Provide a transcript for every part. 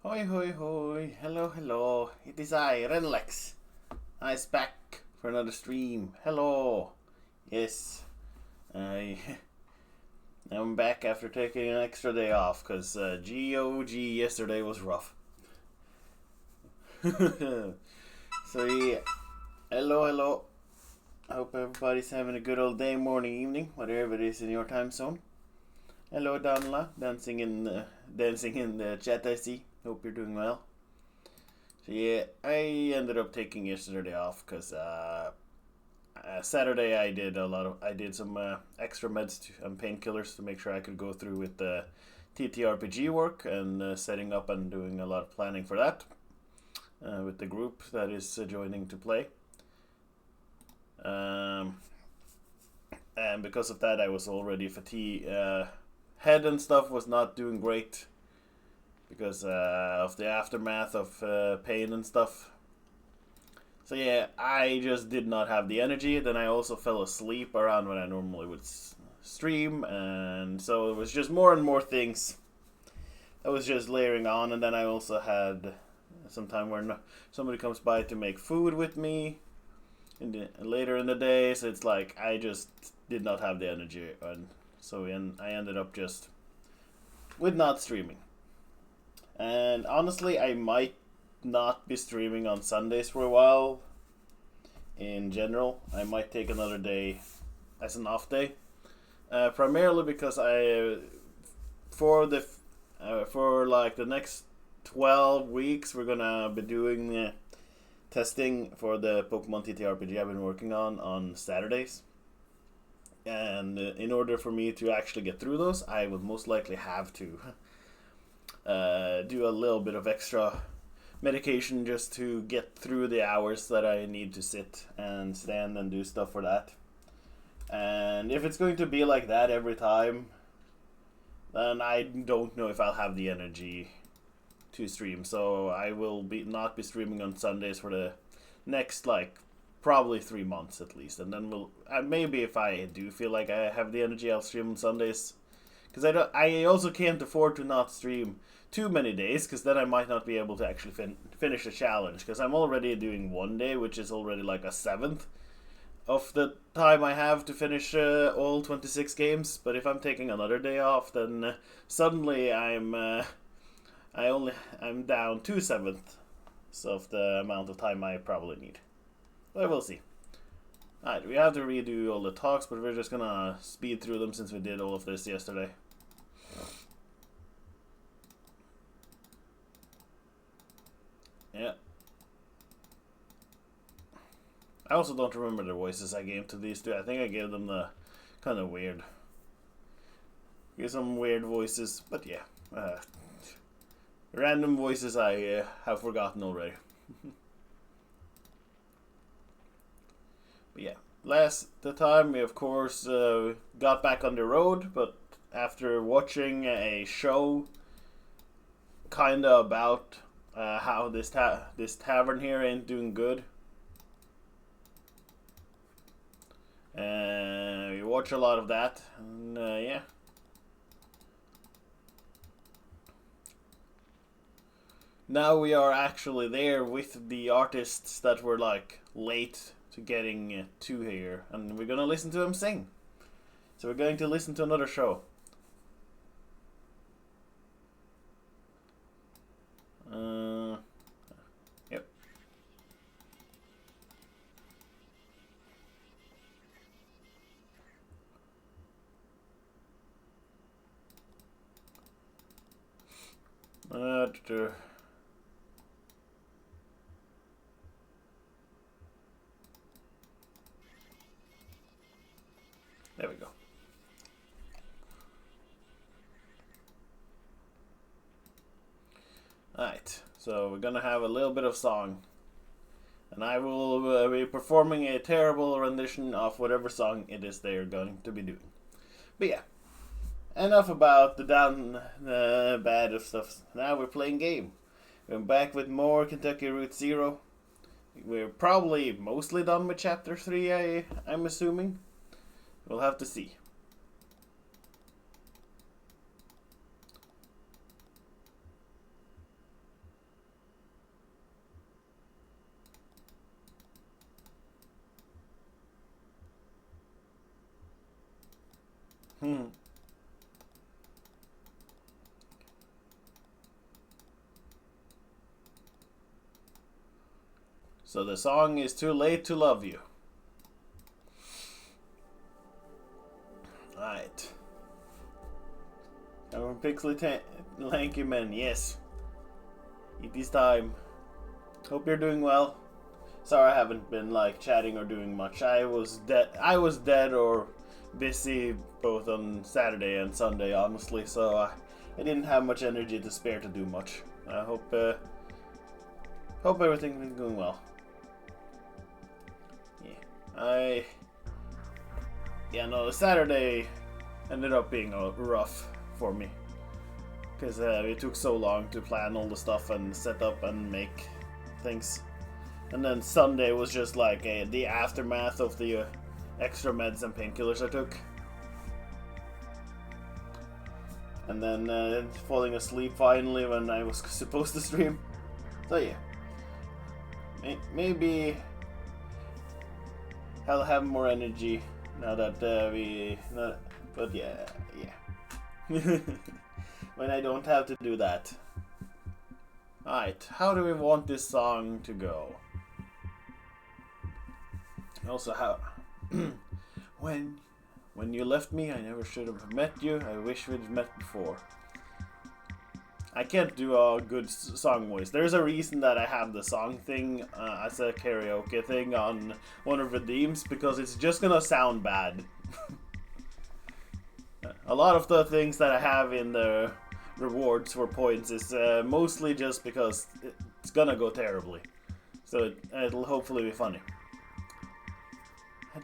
Hoi hoi hoi, hello hello, it is I, Renlex. I's back for another stream. Hello. Yes, I I'm back after taking an extra day off because GOG yesterday was rough. So yeah, hello hello. I hope everybody's having a good old day, morning, evening, whatever it is in your time zone. Hello, Danla, dancing in the chat. I see. Hope you're doing well. So yeah, I ended up taking yesterday off because Saturday I did some extra meds and painkillers to make sure I could go through with the TTRPG work and setting up and doing a lot of planning for that with the group that is joining to play. And because of that, I was already fatigued. Head and stuff was not doing great because of the aftermath of pain and stuff. So yeah, I just did not have the energy. Then I also fell asleep around when I normally would stream, and so it was just more and more things that was just layering on. And then I also had some time where somebody comes by to make food with me later in the day, so it's like I just did not have the energy, and so I ended up just with not streaming. And honestly, I might not be streaming on Sundays for a while. In general, I might take another day as an off day, primarily because for like the next 12 weeks we're gonna be doing testing for the Pokemon TTRPG I've been working on Saturdays. And in order for me to actually get through those, I would most likely have to do a little bit of extra medication just to get through the hours that I need to sit and stand and do stuff for that. And if it's going to be like that every time, then I don't know if I'll have the energy to stream. So I will not be streaming on Sundays for the next probably 3 months at least, and then we'll maybe if I do feel like I have the energy, I'll stream on Sundays. Because I also can't afford to not stream too many days, because then I might not be able to actually finish the challenge. Because I'm already doing one day, which is already like a seventh of the time I have to finish all 26 games. But if I'm taking another day off, then suddenly I'm down 2/7 of the amount of time I probably need. But we'll see. Alright, we have to redo all the talks, but we're just gonna speed through them since we did all of this yesterday. Yeah. I also don't remember the voices I gave to these two. I think I gave them the kind of weird. Gave some weird voices, but yeah. Random voices I have forgotten already. But yeah, the time we of course got back on the road, but after watching a show kinda about how this tavern here ain't doing good, and we watch a lot of that, and yeah. Now we are actually there with the artists that were like late to getting to here, and we're gonna listen to them sing. So we're going to listen to another show. Yep. There we go. Alright, so we're gonna have a little bit of song. And I will be performing a terrible rendition of whatever song it is they are going to be doing. But yeah, enough about the bad of stuff. Now we're playing game. We're back with more Kentucky Route Zero. We're probably mostly done with Chapter 3, I'm assuming. We'll have to see. So the song is Too Late to Love You. from Lanky Men. Yes, it is time. Hope you're doing well. Sorry I haven't been like chatting or doing much. I was dead or busy both on Saturday and Sunday, honestly, so I didn't have much energy to spare to do much. I hope everything is going well. No, Saturday ended up being rough for me because it took so long to plan all the stuff and set up and make things. And then Sunday was just like the aftermath of the extra meds and painkillers I took. And then falling asleep finally when I was supposed to stream. So yeah. Maybe I'll have more energy now that but yeah. When I don't have to do that. Alright, how do we want this song to go? Also, how when you left me, I never should have met you. I wish we'd met before. I can't do a good song voice. There's a reason that I have the song thing as a karaoke thing on one of the themes, because it's just gonna sound bad. A lot of the things that I have in the rewards for points is mostly just because it's gonna go terribly. So it'll hopefully be funny. I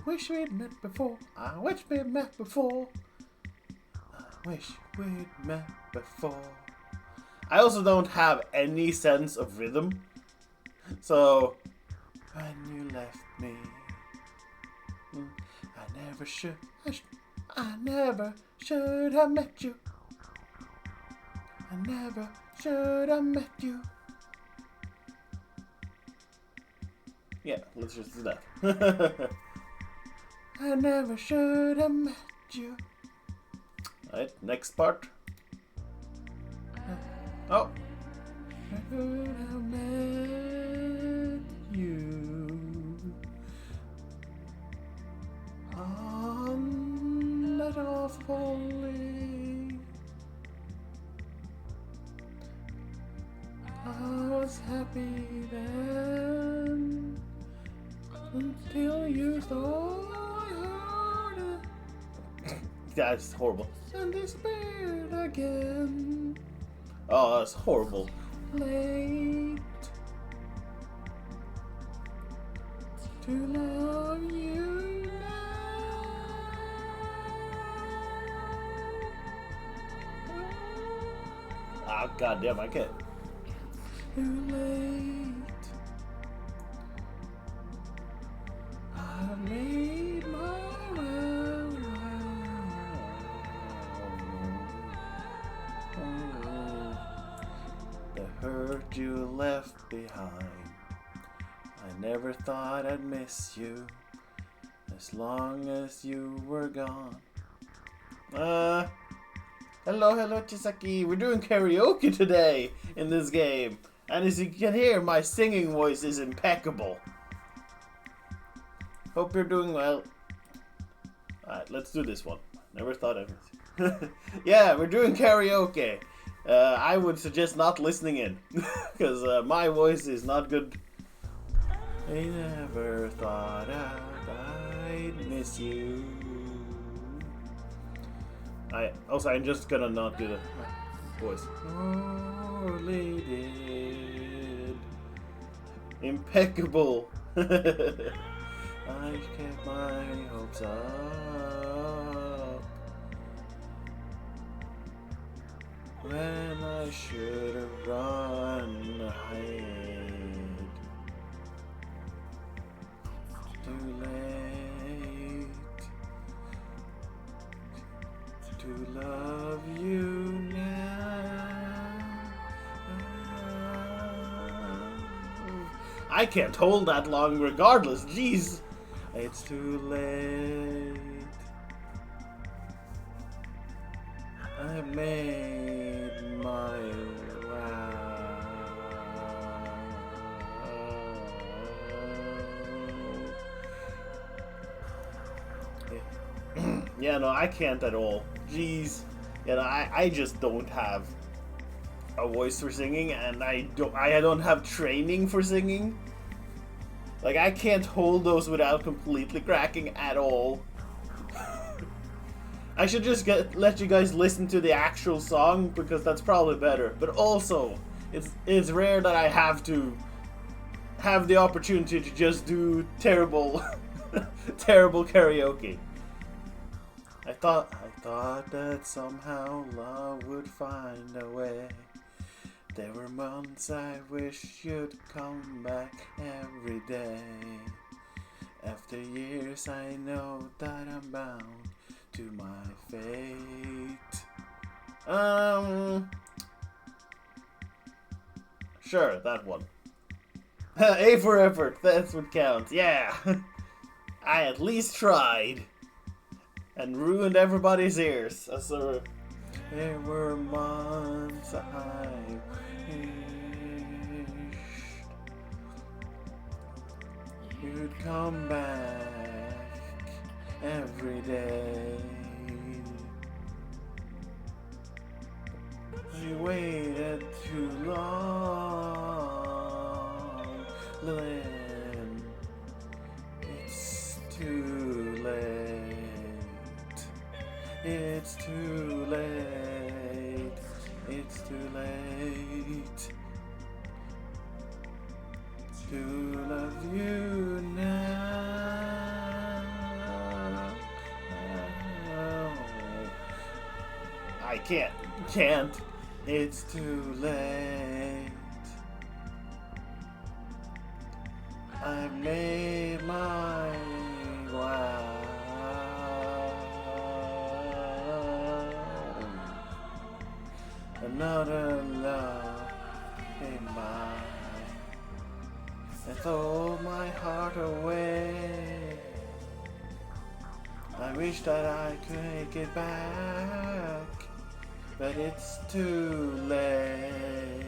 wish we'd met before. I wish we'd met before. I wish we'd met before. I also don't have any sense of rhythm. So, when you left me, I never should have met you. I never should have met you. Yeah, let's just do that. I never should have met you. Alright, next part. Oh. I should have met you on that awful day. I was happy then. Until you saw my heart. That's horrible. And disappeared again. Oh, that's horrible. Late to love you now. Ah, goddamn, I can't. Too late. I made my way. The hurt you left behind. I never thought I'd miss you as long as you were gone. Hello, Chisaki. We're doing karaoke today in this game. And as you can hear, my singing voice is impeccable. Hope you're doing well. Alright, let's do this one. Never thought I'd miss you. Yeah, we're doing karaoke. I would suggest not listening in. Because my voice is not good. I never thought I'd miss you. I'm just gonna not do the voice. Surely did. Impeccable. I kept my hopes up when I should have run ahead. Too late to love you now. I can't hold that long regardless, jeez. It's too late. I've made my vow. Yeah, no, I can't at all. Jeez. You know, I just don't have a voice for singing, and I don't have training for singing. Like, I can't hold those without completely cracking at all. I should just let you guys listen to the actual song, because that's probably better. But also, it's rare that I have to have the opportunity to just do terrible terrible karaoke. I thought that somehow love would find a way. There were months I wish you'd come back every day. After years I know that I'm bound to my fate. Sure, that one. A for effort, that's what counts, yeah. I at least tried. And ruined everybody's ears. So, there were months I wished you'd come back every day. You waited too long, Lynn. It's too late. It's too late. It's too late to love you now. I can't. It's too late. I made my vow. Another love in mine, and throw my heart away. I wish that I could take it back, but it's too late.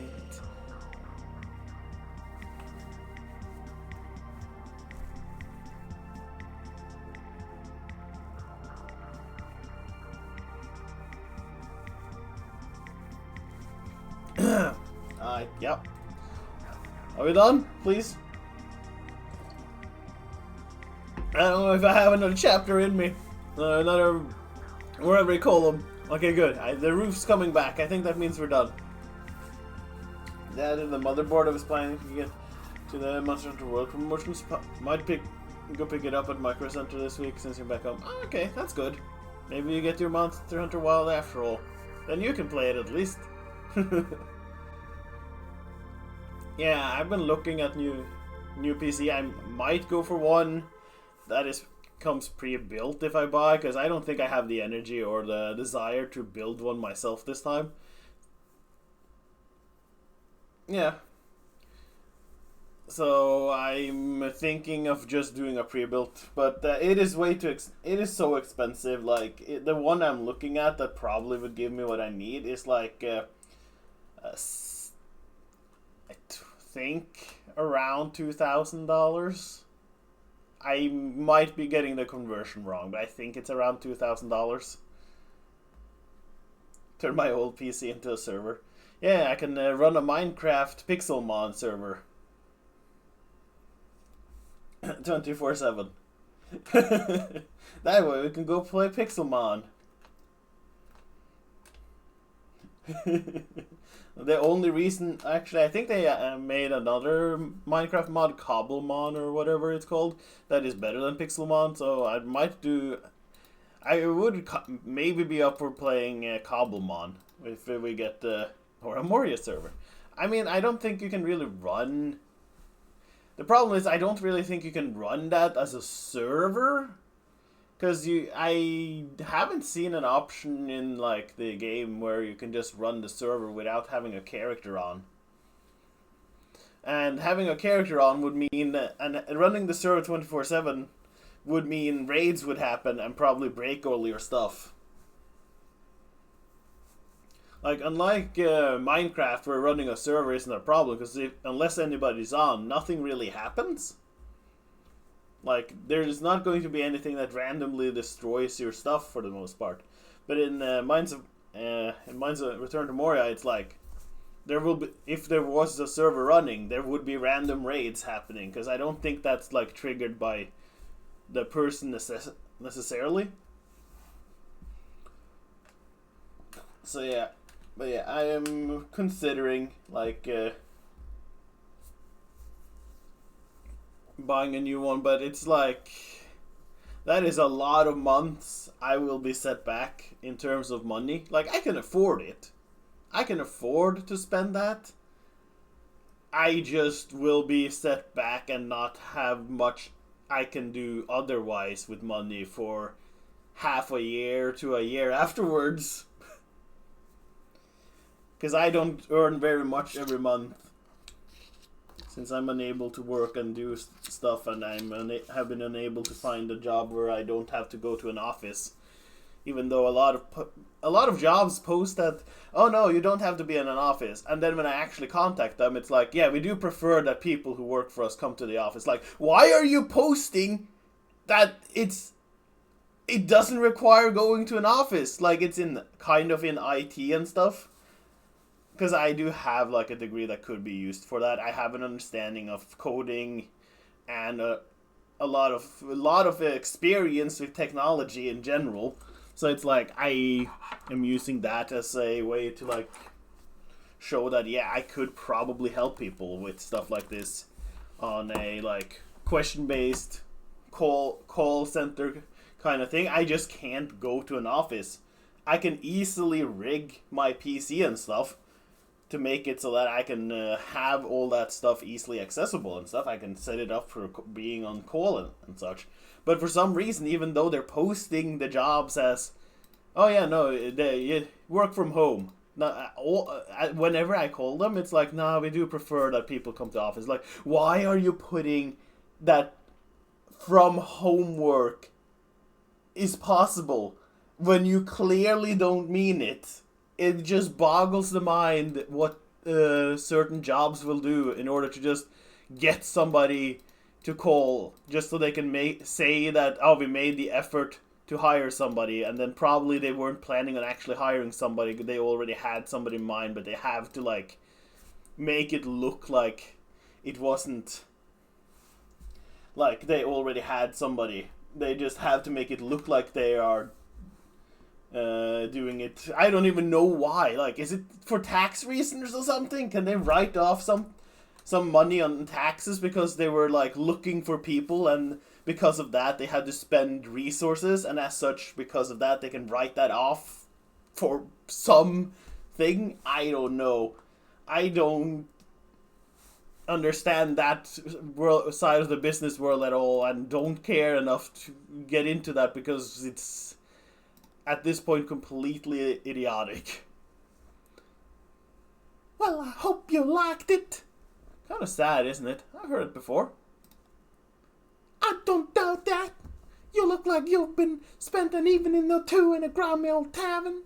Yep. Are we done? Please? I don't know if I have another chapter in me. Another... whatever you call them. Okay, good. The roof's coming back. I think that means we're done. That and the motherboard I was planning to get to the Monster Hunter World promotions. Might go pick it up at Micro Center this week since you're back home. Oh, okay, that's good. Maybe you get your Monster Hunter Wild after all. Then you can play it at least. Yeah, I've been looking at new PC. I might go for one that comes pre-built if I buy, because I don't think I have the energy or the desire to build one myself this time. Yeah. So I'm thinking of just doing a pre-built, but it is it is so expensive. Like the one I'm looking at that probably would give me what I need is like I think around $2,000. I might be getting the conversion wrong, but I think it's around $2,000. Turn my old PC into a server. Yeah, I can run a Minecraft Pixelmon server. 24/7. That way we can go play Pixelmon. The only reason, actually, I think they made another Minecraft mod, Cobblemon or whatever it's called, that is better than Pixelmon. So I would maybe be up for playing Cobblemon if we get or a Moria server. I mean, I don't think you can really run. The problem is I don't really think you can run that as a server. Because I haven't seen an option in like the game where you can just run the server without having a character on. And having a character on would mean, and running the server 24/7 would mean raids would happen and probably break all your stuff. Like, unlike Minecraft, where running a server isn't a problem, because unless anybody's on, nothing really happens. Like, there's not going to be anything that randomly destroys your stuff for the most part. But in in Mines of Return to Moria, it's like there will be, if there was a server running, there would be random raids happening, because I don't think that's like triggered by the person necessarily. So yeah, but yeah, I am considering like buying a new one, but it's like that is a lot of months I will be set back in terms of money. Like, I can afford it. I can afford to spend that. I just will be set back and not have much I can do otherwise with money for half a year to a year afterwards. Because I don't earn very much every month. Since I'm unable to work and do stuff, and have been unable to find a job where I don't have to go to an office, even though a lot of jobs post that, oh no, you don't have to be in an office, and then when I actually contact them, it's like, yeah, we do prefer that people who work for us come to the office. Like, why are you posting that it doesn't require going to an office? Like, it's in kind of in IT and stuff. Because I do have like a degree that could be used for that. I have an understanding of coding, and a lot of experience with technology in general. So it's like I am using that as a way to like show that, yeah, I could probably help people with stuff like this on a like question based call center kind of thing. I just can't go to an office. I can easily rig my PC and stuff to make it so that I can have all that stuff easily accessible and stuff. I can set it up for being on call and such. But for some reason, even though they're posting the jobs as, oh yeah, no, you work from home. Now, whenever I call them, it's like, nah, we do prefer that people come to office. Like, why are you putting that from home work is possible when you clearly don't mean it? It just boggles the mind what certain jobs will do in order to just get somebody to call, just so they can say that, oh, we made the effort to hire somebody, and then probably they weren't planning on actually hiring somebody. They already had somebody in mind, but they have to like make it look like it wasn't like they already had somebody. They just have to make it look like they are doing it. I don't even know why. Like, is it for tax reasons or something? Can they write off some money on taxes because they were like looking for people, and because of that they had to spend resources, and as such, because of that, they can write that off for something? I don't know. I don't understand that side of the business world at all, and don't care enough to get into that, because it's at this point completely idiotic. Well, I hope you liked it. Kind of sad, isn't it? I've heard it before. I don't doubt that. You look like you've been spent an evening or two in a grimy old tavern.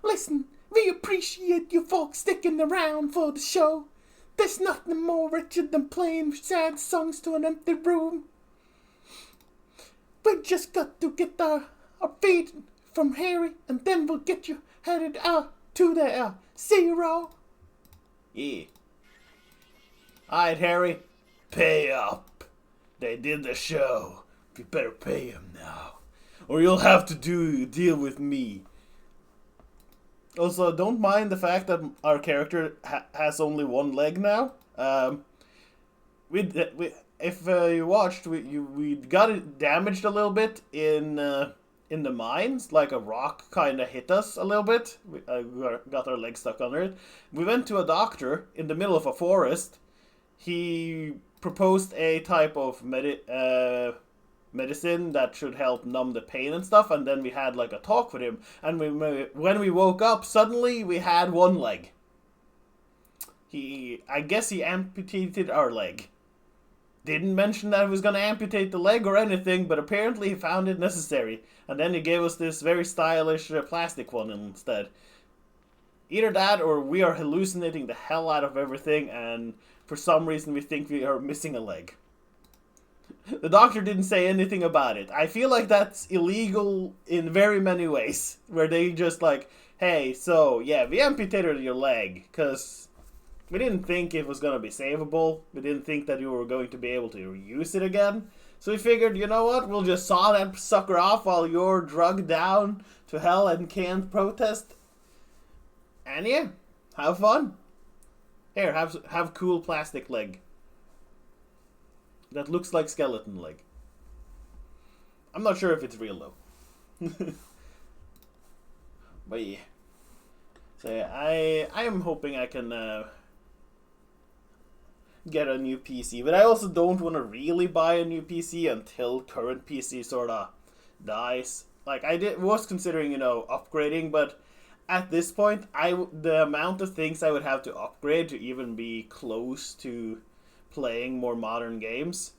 Listen, we appreciate you folks sticking around for the show. There's nothing more wretched than playing sad songs to an empty room. We just got to get our feed from Harry, and then we'll get you headed to the zero. Yeah. Alright, Harry, pay up. They did the show. You better pay him now, or you'll have to deal with me. Also, don't mind the fact that our character has only one leg now. If you watched, we got it damaged a little bit in the mines. Like a rock kind of hit us a little bit. We got our leg stuck under it. We went to a doctor in the middle of a forest. He proposed a type of medicine that should help numb the pain and stuff, and then we had like a talk with him, and when we woke up, suddenly we had one leg. I guess he amputated our leg. Didn't mention that he was going to amputate the leg or anything, but apparently he found it necessary, and then he gave us this very stylish plastic one instead. Either that, or we are hallucinating the hell out of everything, and for some reason we think we are missing a leg. The doctor didn't say anything about it. I feel like that's illegal in very many ways, where they just like Hey, so yeah, we amputated your leg because we didn't think it was gonna be savable. We didn't think that you were going to be able to use it again. So we figured, you know what? We'll just saw that sucker off while you're drugged down to hell and can't protest. And yeah, have fun. Here, have cool plastic leg that looks like skeleton leg. I'm not sure if it's real though. But yeah. So yeah, I am hoping I can get a new PC, but I also don't want to really buy a new PC until current PC sort of dies. Like was considering upgrading, but at this point, the amount of things I would have to upgrade to even be close to playing more modern games,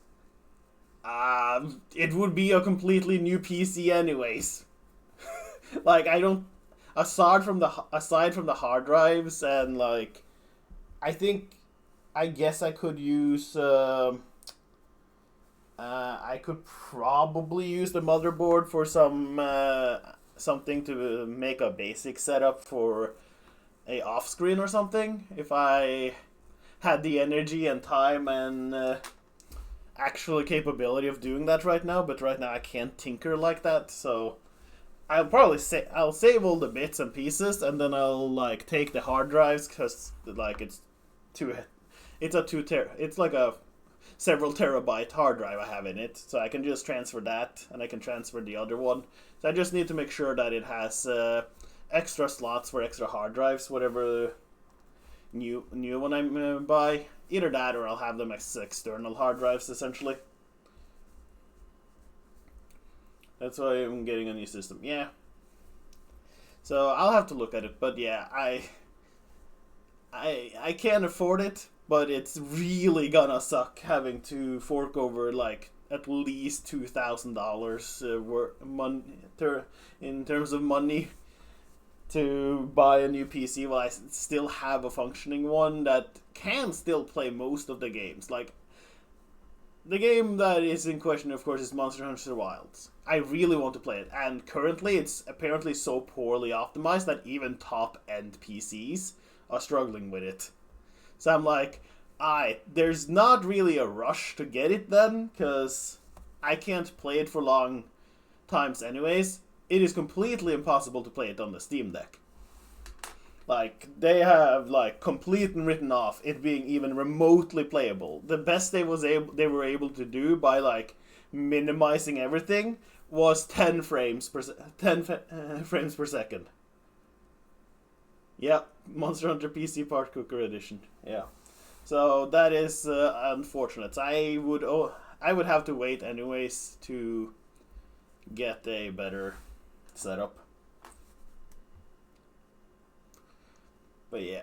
it would be a completely new PC anyways. Like I don't, aside from the hard drives and like, I think, I guess I could use. I could probably use the motherboard for something to make a basic setup for a off screen or something if I had the energy and time and actual capability of doing that right now. But right now I can't tinker like that, so I'll save all the bits and pieces and then I'll like take the hard drives because like too it's like a several terabyte hard drive I have in it, so I can just transfer that and I can transfer the other one. So I just need to make sure that it has extra slots for extra hard drives, whatever new one I'm gonna buy. Either that or I'll have them as external hard drives essentially. That's why I'm getting a new system. Yeah. So I'll have to look at it, but yeah, I can't afford it, but it's really gonna suck having to fork over like at least $2,000 in terms of money to buy a new PC while I still have a functioning one that can still play most of the games. Like, the game that is in question, of course, is Monster Hunter Wilds. I really want to play it, and currently it's apparently so poorly optimized that even top-end PCs are struggling with it. So I'm like, there's not really a rush to get it then, because I can't play it for long times anyways. It is completely impossible to play it on the Steam Deck. Like, they have like completely written off it being even remotely playable. The best they were able to do by like minimizing everything was 10 frames per second. Yep, Monster Hunter PC Part Cooker Edition. Yeah. So that is unfortunate. I would have to wait anyways to get a better setup. But yeah.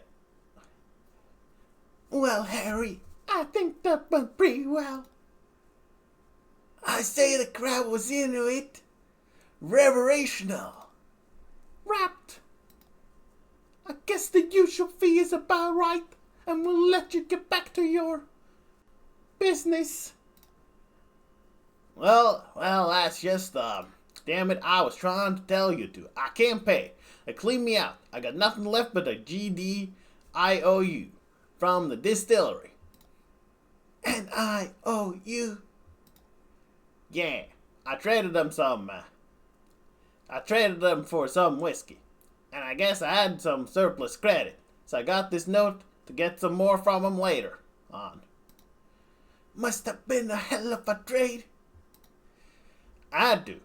Well, Harry, I think that went pretty well. I say the crowd was into it. Reverational. Rapt. I guess the usual fee is about right, and we'll let you get back to your business. Well, that's just, damn it, I was trying to tell you to. I can't pay. They cleaned me out. I got nothing left but a GDIOU from the distillery. And I owe you? Yeah, I traded them for some whiskey. And I guess I had some surplus credit. So I got this note to get some more from them later on. Must have been a hell of a trade. I had to.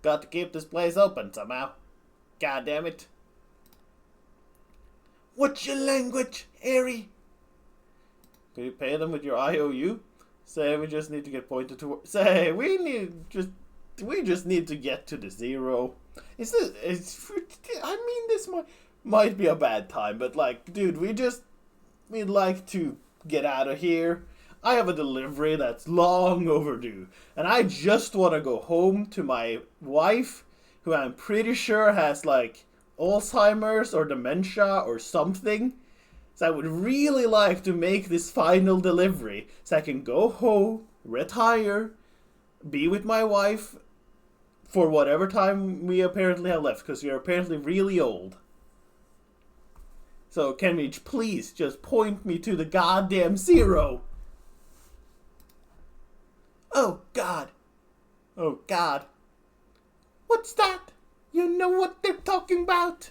Got to keep this place open somehow. God damn it. What's your language, Harry? Can you pay them with your IOU? Say we just need to get pointed to. Say we just need to get to the zero. This might be a bad time, but like, dude, we'd like to get out of here. I have a delivery that's long overdue, and I just want to go home to my wife, who I'm pretty sure has like Alzheimer's or dementia or something. So I would really like to make this final delivery so I can go home, retire, be with my wife for whatever time we apparently have left, because we are apparently really old. So can we please just point me to the goddamn zero? Oh God. Oh God. What's that? You know what they're talking about?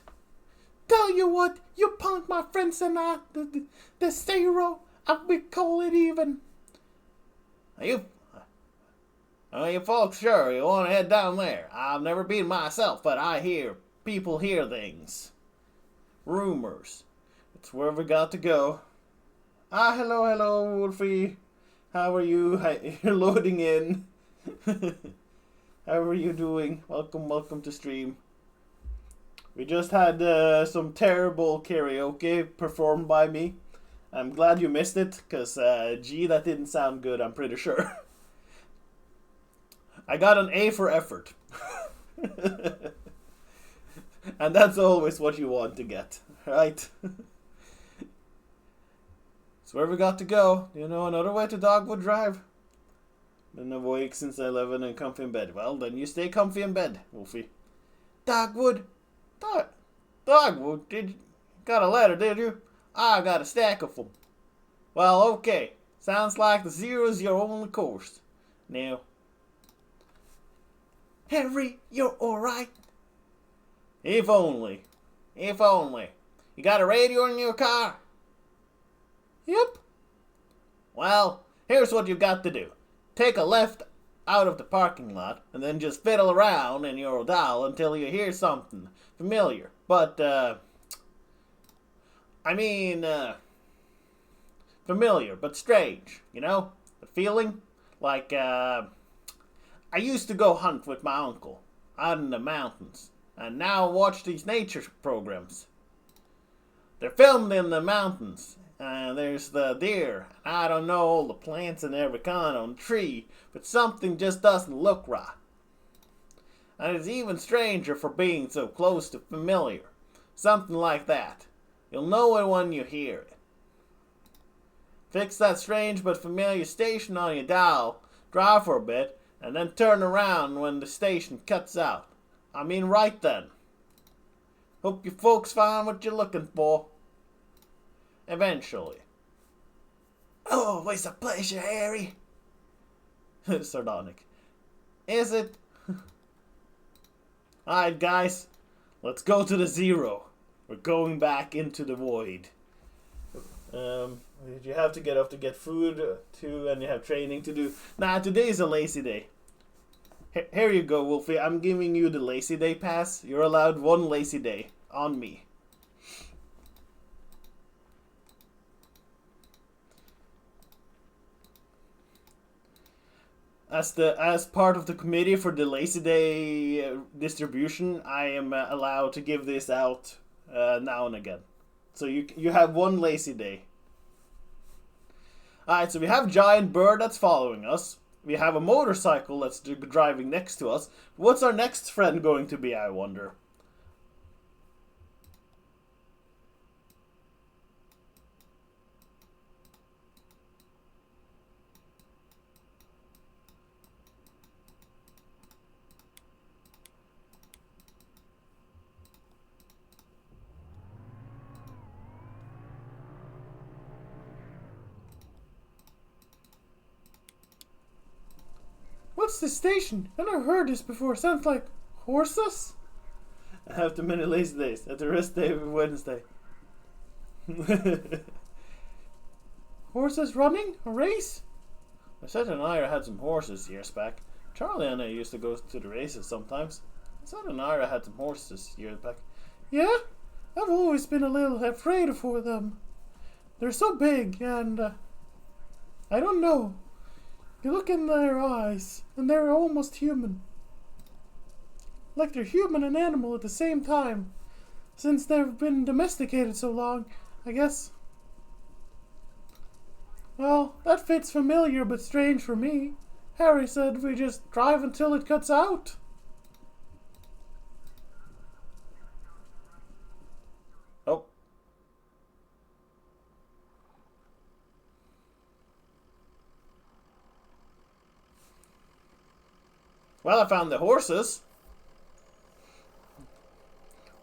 Tell you what, you punk my friends and I, the zero, and we call it even. You folks, sure, you want to head down there. I've never been myself, but I hear people hear things. Rumors. It's where we got to go. Hello, Wolfie. How are you? You're loading in. How are you doing? Welcome to stream. We just had some terrible karaoke performed by me. I'm glad you missed it, because, gee, that didn't sound good, I'm pretty sure. I got an A for effort. And that's always what you want to get, right? It's where we got to go. You know another way to Dogwood Drive? Been awake since 11 and comfy in bed. Well, then you stay comfy in bed, Wolfie. Dogwood? Dogwood? Got a letter, did you? I got a stack of them. Well, okay. Sounds like the zero's your only course. Now, Henry, you're alright? If only. If only. You got a radio in your car? Yep. Well, here's what you got to do. Take a left out of the parking lot and then just fiddle around in your dial until you hear something familiar. But, familiar but strange, you know? The feeling? Like, I used to go hunt with my uncle out in the mountains, and now I watch these nature programs. They're filmed in the mountains. There's the deer. I don't know all the plants in every kind on tree, but something just doesn't look right. And it's even stranger for being so close to familiar. Something like that. You'll know it when you hear it. Fix that strange but familiar station on your dial, drive for a bit, and then turn around when the station cuts out. I mean right then. Hope you folks find what you're looking for. Eventually. Always a pleasure, Harry. Sardonic. Is it? Alright, guys. Let's go to the zero. We're going back into the void. You have to get up to get food too, and you have training to do. Nah, today is a lazy day. Here you go, Wolfie. I'm giving you the lazy day pass. You're allowed one lazy day on me. As part of the committee for the lazy day distribution, I am allowed to give this out now and again. So you have one lazy day. Alright, so we have Giant Bird that's following us. We have a motorcycle that's driving next to us. What's our next friend going to be, I wonder? What's the station? I've never heard this before. Sounds like horses? I have too many lazy days. At the rest day of Wednesday. Horses running? A race? My sister and I had some horses years back. Charlie and I used to go to the races sometimes. My sister and I had some horses years back. Yeah? I've always been a little afraid for them. They're so big and I don't know. You look in their eyes, and they're almost human. Like they're human and animal at the same time. Since they've been domesticated so long, I guess. Well, that fits familiar but strange for me. Harry said we just drive until it cuts out. Oh. Well, I found the horses.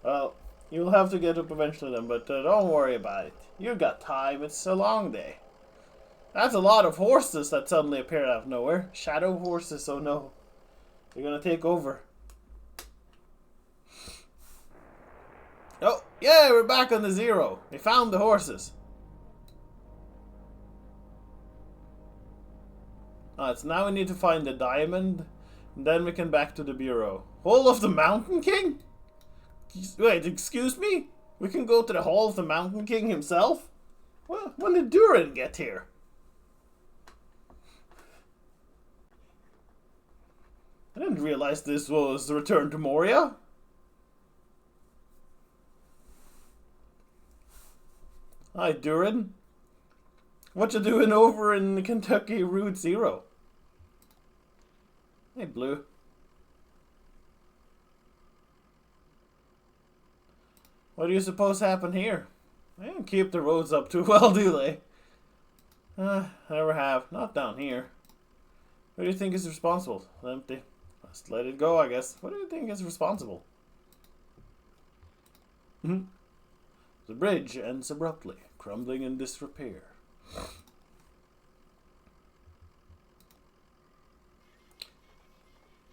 Well, You'll have to get up eventually then, but don't worry about it. You got time, it's a long day. That's a lot of horses that suddenly appeared out of nowhere. Shadow horses, oh no. They're gonna take over. Oh, yeah, we're back on the zero. We found the horses. Alright, so now we need to find the diamond. And then we can back to the bureau. Hall of the Mountain King? Wait, excuse me? We can go to the Hall of the Mountain King himself? Well, when did Durin get here? I didn't realize this was the Return to Moria. Hi, Durin. What you doing over in the Kentucky Route Zero? Hey, Blue. What do you suppose happened here? They don't keep the roads up too well, do they? Never have. Not down here. What do you think is responsible? Empty. Let's let it go, I guess. What do you think is responsible? The bridge ends abruptly, crumbling in disrepair.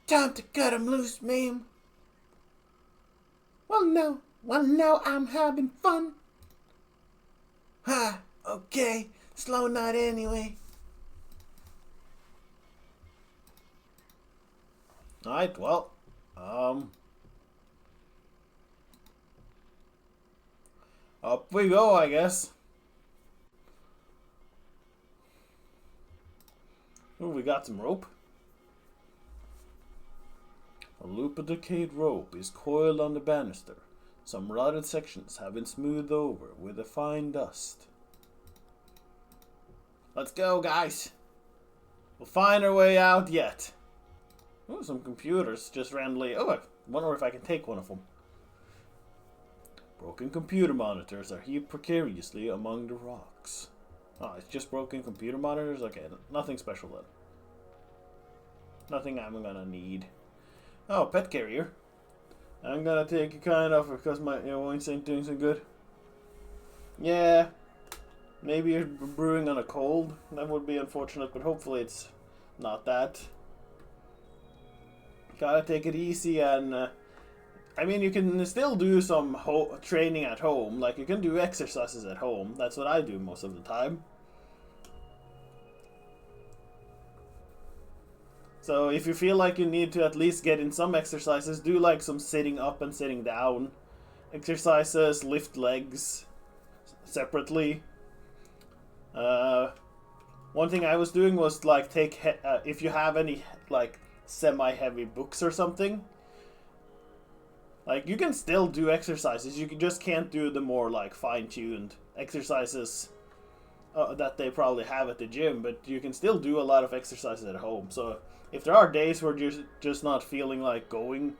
Time to cut him loose, ma'am. Well, no, I'm having fun. Ha, okay. Slow night anyway. Alright, well, up we go, I guess. Ooh, we got some rope. A loop of decayed rope is coiled on the banister. Some rotted sections have been smoothed over with a fine dust. Let's go, guys. We'll find our way out yet. Oh, some computers just randomly... Oh, I wonder if I can take one of them. Broken computer monitors are heaped precariously among the rocks. Oh, it's just broken computer monitors? Okay, nothing special then. Nothing I'm gonna need. Oh, pet carrier. I'm gonna take a kind off because my voice ain't doing so good. Yeah. Maybe you're brewing on a cold. That would be unfortunate, but hopefully it's not that. Gotta take it easy and... I mean, you can still do some training at home. Like, you can do exercises at home. That's what I do most of the time. So if you feel like you need to at least get in some exercises, do like some sitting up and sitting down exercises, lift legs separately. One thing I was doing was like take if you have any like semi-heavy books or something, like you can still do exercises. You just can't do the more like fine-tuned exercises that they probably have at the gym, but you can still do a lot of exercises at home. So if there are days where you're just not feeling like going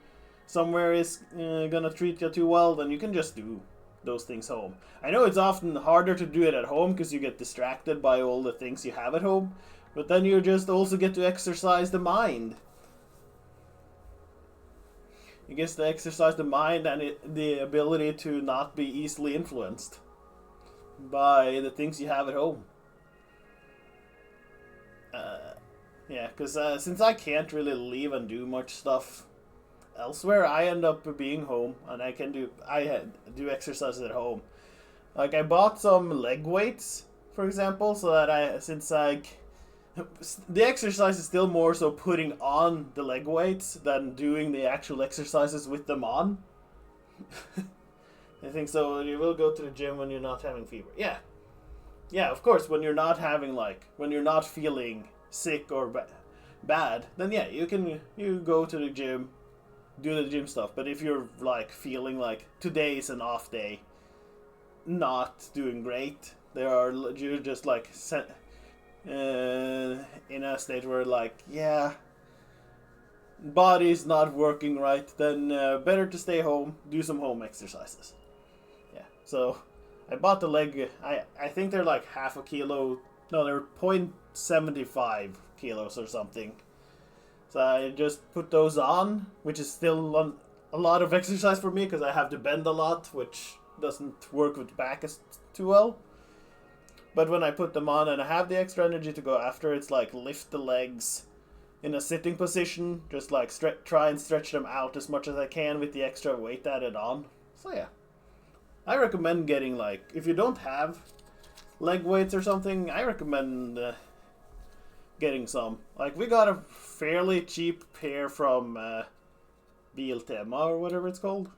somewhere is gonna treat you too well, then you can just do those things home. I know it's often harder to do it at home because you get distracted by all the things you have at home, but then you just also get to exercise the mind. You get to exercise the mind and the ability to not be easily influenced by the things you have at home. Yeah, because since I can't really leave and do much stuff elsewhere, I end up being home and I do exercises at home. Like I bought some leg weights, for example, so that the exercise is still more so putting on the leg weights than doing the actual exercises with them on. I think so. You will go to the gym when you're not having fever. Yeah, of course. When you're not feeling sick or bad, then yeah, you go to the gym, do the gym stuff. But if you're like feeling like today is an off day, not doing great, you're just like in a state where like body's not working right, then better to stay home, do some home exercises. Yeah, so I bought the leg. I think they're like half a kilo. No, they're 0.75 kilos or something. So I just put those on, which is still a lot of exercise for me because I have to bend a lot, which doesn't work with back as too well. But when I put them on and I have the extra energy to go after, it's like lift the legs in a sitting position, just like try and stretch them out as much as I can with the extra weight added on. So yeah, I recommend getting, like, if you don't have leg weights or something, I recommend getting some. Like, we got a fairly cheap pair from Biltema or whatever it's called.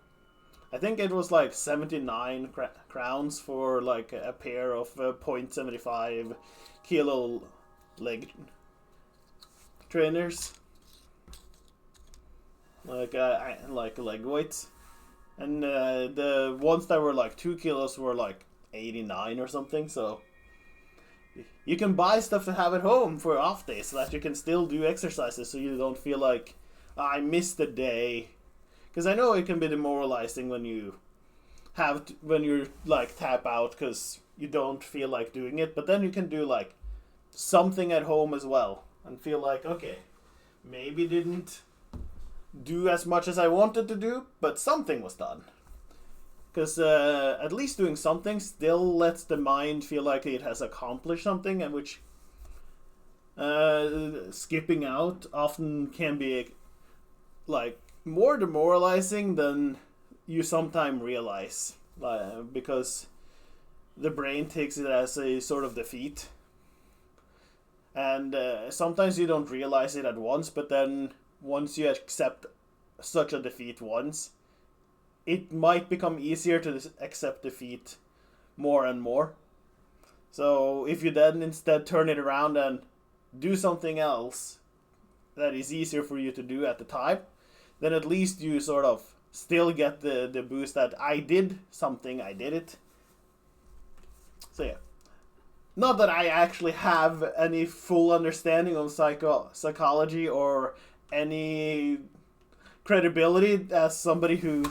I think it was like 79 crowns for like a pair of 0.75 kilo leg trainers, like leg weights, and the ones that were like 2 kilos were like 89 or something. So you can buy stuff to have at home for off days so that you can still do exercises, so you don't feel like, "Oh, I missed a day." Because I know it can be demoralizing when you when you're like tap out because you don't feel like doing it, but then you can do like something at home as well and feel like, okay, maybe didn't do as much as I wanted to do, but something was done. Because at least doing something still lets the mind feel like it has accomplished something, and which skipping out often can be like more demoralizing than you sometimes realize, because the brain takes it as a sort of defeat, and sometimes you don't realize it at once, but then once you accept such a defeat once, it might become easier to accept defeat more and more. So if you then instead turn it around and do something else that is easier for you to do at the time, then at least you sort of still get the boost that I did something, I did it. So yeah. Not that I actually have any full understanding of psychology or any credibility as somebody who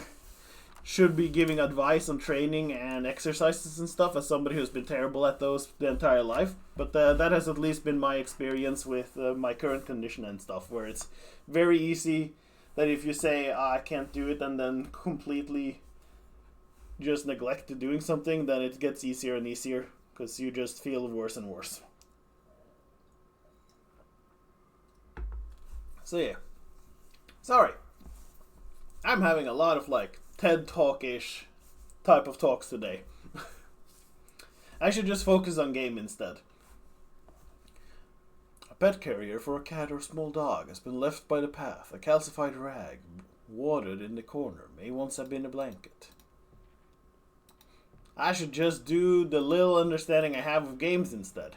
should be giving advice on training and exercises and stuff, as somebody who's been terrible at those the entire life. But that has at least been my experience with my current condition and stuff, where it's very easy that if you say, I can't do it, and then completely just neglect doing something, then it gets easier and easier, because you just feel worse and worse. So yeah. Sorry. I'm having a lot of like TED Talk-ish type of talks today. I should just focus on game instead. A pet carrier for a cat or small dog has been left by the path. A calcified rag watered in the corner may once have been a blanket. I should just do the little understanding I have of games instead.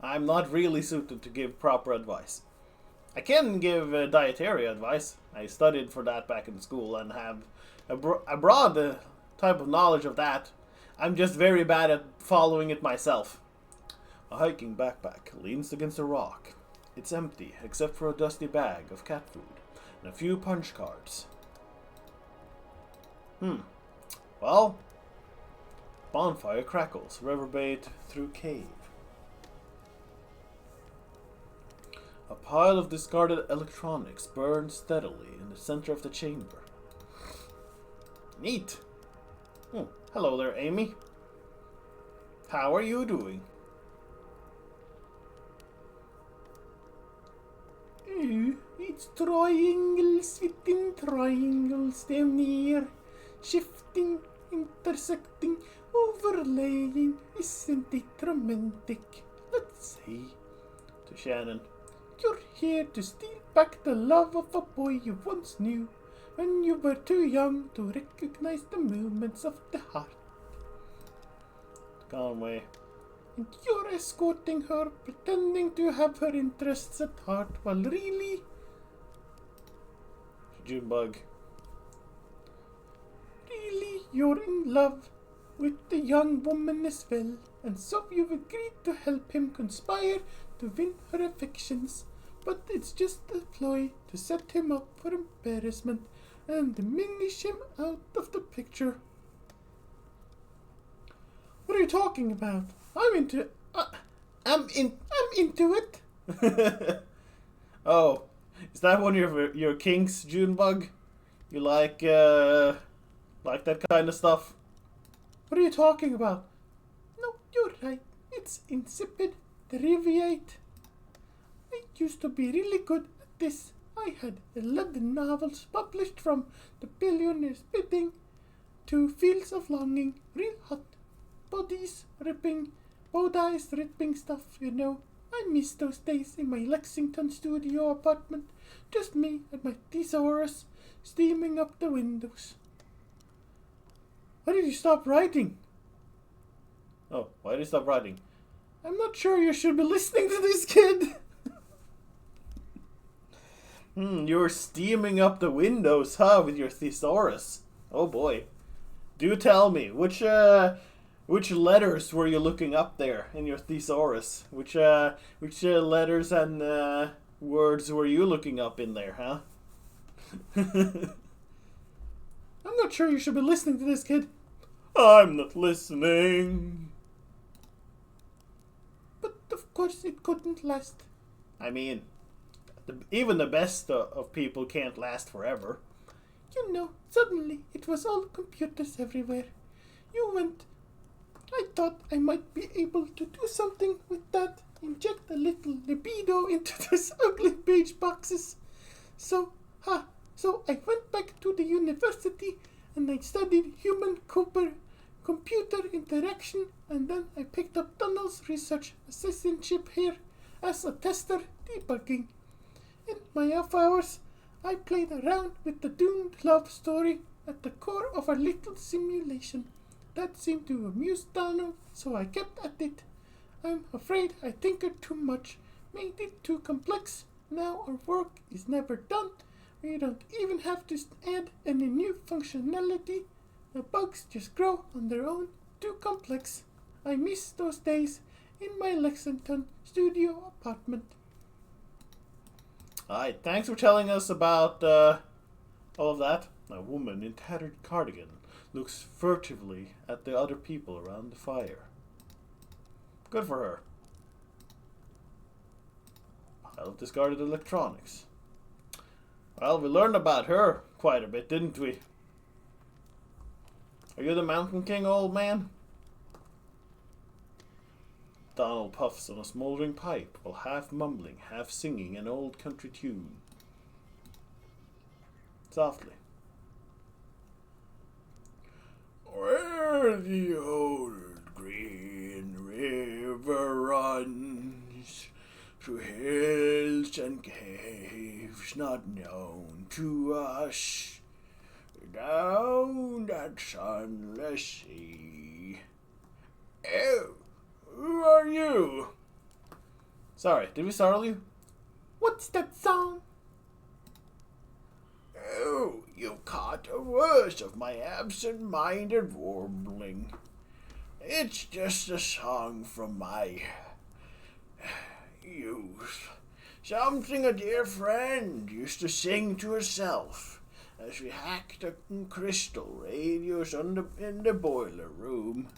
I'm not really suited to give proper advice. I can give dietary advice. I studied for that back in school and have a broad type of knowledge of that. I'm just very bad at following it myself. A hiking backpack leans against a rock. It's empty except for a dusty bag of cat food and a few punch cards. Well, bonfire crackles, reverberate through cave. A pile of discarded electronics burns steadily in the center of the chamber. Neat. Hello there, Amy. How are you doing? It's triangles within triangles down here. Shifting, intersecting, overlaying. Isn't it romantic? Let's see. To Shannon. You're here to steal back the love of a boy you once knew, when you were too young to recognize the movements of the heart. Conway. And you're escorting her, pretending to have her interests at heart, while really... Junebug. Really, you're in love with the young woman as well, and so you've agreed to help him conspire to win her affections, but it's just a ploy to set him up for embarrassment and diminish him out of the picture. What are you talking about? I'm into it. Oh, Is that one of your kinks, Junebug? You like that kind of stuff? What are you talking about? No, you're right. It's insipid. Deviate. I used to be really good at this. I had 11 novels published, from The Billionaire's Bidding to Fields of Longing, real hot. Bodies ripping, bodies ripping stuff, you know. I miss those days in my Lexington studio apartment. Just me and my thesaurus steaming up the windows. Why did you stop writing? Oh, why did you stop writing? I'm not sure you should be listening to this, kid. You're steaming up the windows, huh, with your thesaurus. Oh boy. Do tell me, which letters were you looking up there in your thesaurus? Which letters and words were you looking up in there, huh? I'm not sure you should be listening to this, kid. I'm not listening. But of course it couldn't last. I mean, even the best of people can't last forever. You know, suddenly it was all computers everywhere. You went. I thought I might be able to do something with that. Inject a little libido into those ugly beige boxes. So I went back to the university and I studied human computer interaction, and then I picked up Tunnel's research assistantship here as a tester debugging. In my off hours, I played around with the doomed love story at the core of our little simulation. That seemed to amuse Donald, so I kept at it. I'm afraid I tinkered too much, made it too complex. Now our work is never done. We don't even have to add any new functionality. The bugs just grow on their own, too complex. I miss those days in my Lexington studio apartment. Alright, thanks for telling us about all of that. A woman in tattered cardigan looks furtively at the other people around the fire. Good for her. Pile of discarded electronics. Well, we learned about her quite a bit, didn't we? Are you the Mountain King, old man? Donald puffs on a smoldering pipe while half mumbling, half singing an old country tune. Softly. Where the old green river runs, through hills and caves not known to us, down that sunless sea. Oh, who are you? Sorry, did we startle you? What's that song? Oh, you caught a worst of my absent-minded warbling. It's just a song from my youth. Something a dear friend used to sing to herself as we hacked the crystal radios in the boiler room.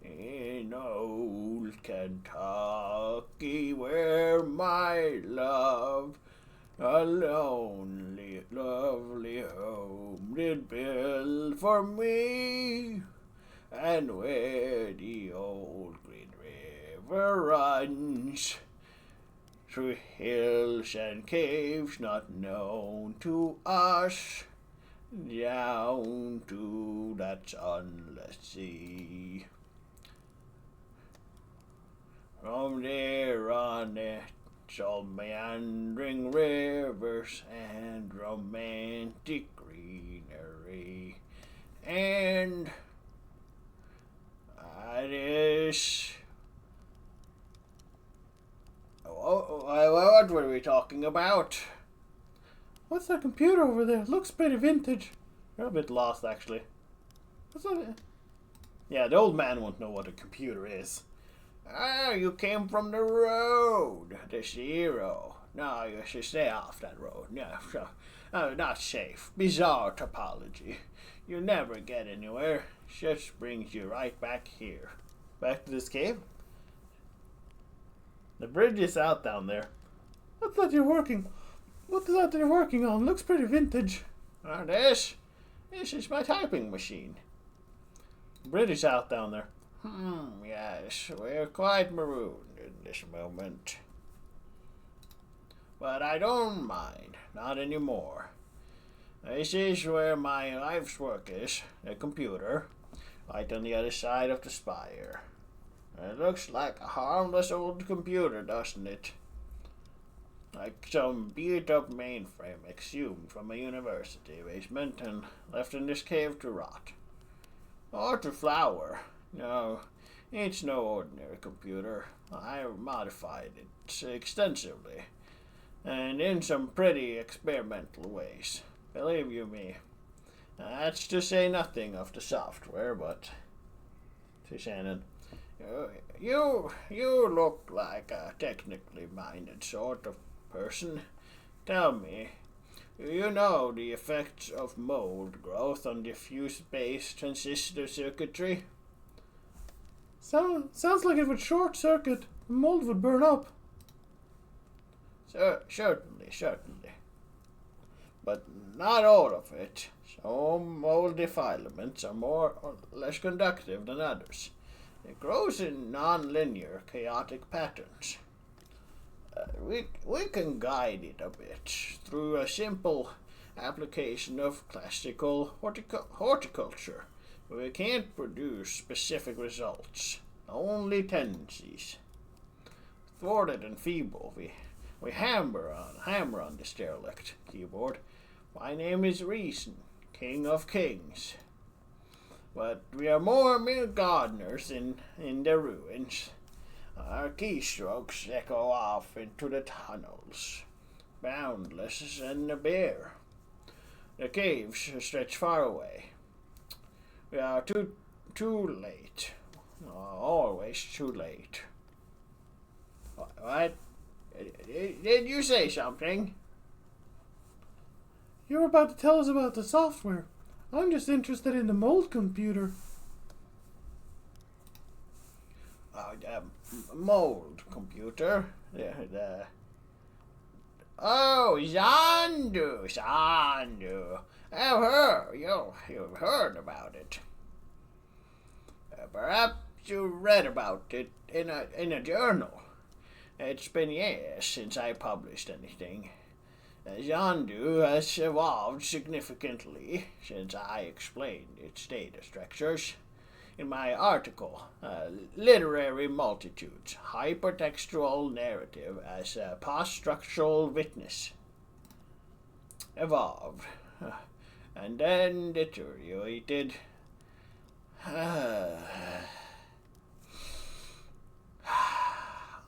In old Kentucky, where my love a lonely, lovely home did build for me, and where the old Green River runs, through hills and caves not known to us, down to that sunless sea. From there on it's all meandering rivers and romantic greenery, and this. What were we talking about? What's that computer over there? Looks pretty vintage. You're a bit lost, actually. What's that? Yeah, the old man won't know what a computer is. Ah, you came from the road, the zero. No, you should stay off that road. No, not safe. Bizarre topology. You never get anywhere. Just brings you right back here. Back to this cave? The bridge is out down there. What's that you're working? What's that you're working on? Looks pretty vintage. This is my typing machine. British out down there. Yes, we're quite marooned in this moment. But I don't mind, not anymore. This is where my life's work is, a computer, right on the other side of the spire. It looks like a harmless old computer, doesn't it? Like some beat-up mainframe exhumed from a university basement and left in this cave to rot. Or to flower. No, it's no ordinary computer. I modified it extensively, and in some pretty experimental ways. Believe you me. That's to say nothing of the software, but... To Shannon. You look like a technically minded sort of person. Tell me, do you know the effects of mold growth on diffuse base transistor circuitry? Sounds like it would short circuit. The mold would burn up. Certainly. But not all of it. Some mold filaments are more or less conductive than others. It grows in non-linear, chaotic patterns. We can guide it a bit through a simple application of classical horticulture. We can't produce specific results, only tendencies. Thwarted and feeble, we hammer on this derelict keyboard. My name is Reason, King of Kings. But we are more mere gardeners in the ruins. Our keystrokes echo off into the tunnels, boundless and bare. The caves stretch far away. We are too late. Always too late. What? Did you say something? You're about to tell us about the software. I'm just interested in the mold computer. Mold computer? Oh, Zandu. You've heard about it. Perhaps you read about it in a journal. It's been years since I published anything. Zandu has evolved significantly since I explained its data structures in my article, Literary Multitudes, Hypertextual Narrative as a Post-Structural Witness. Evolved, and then deteriorated.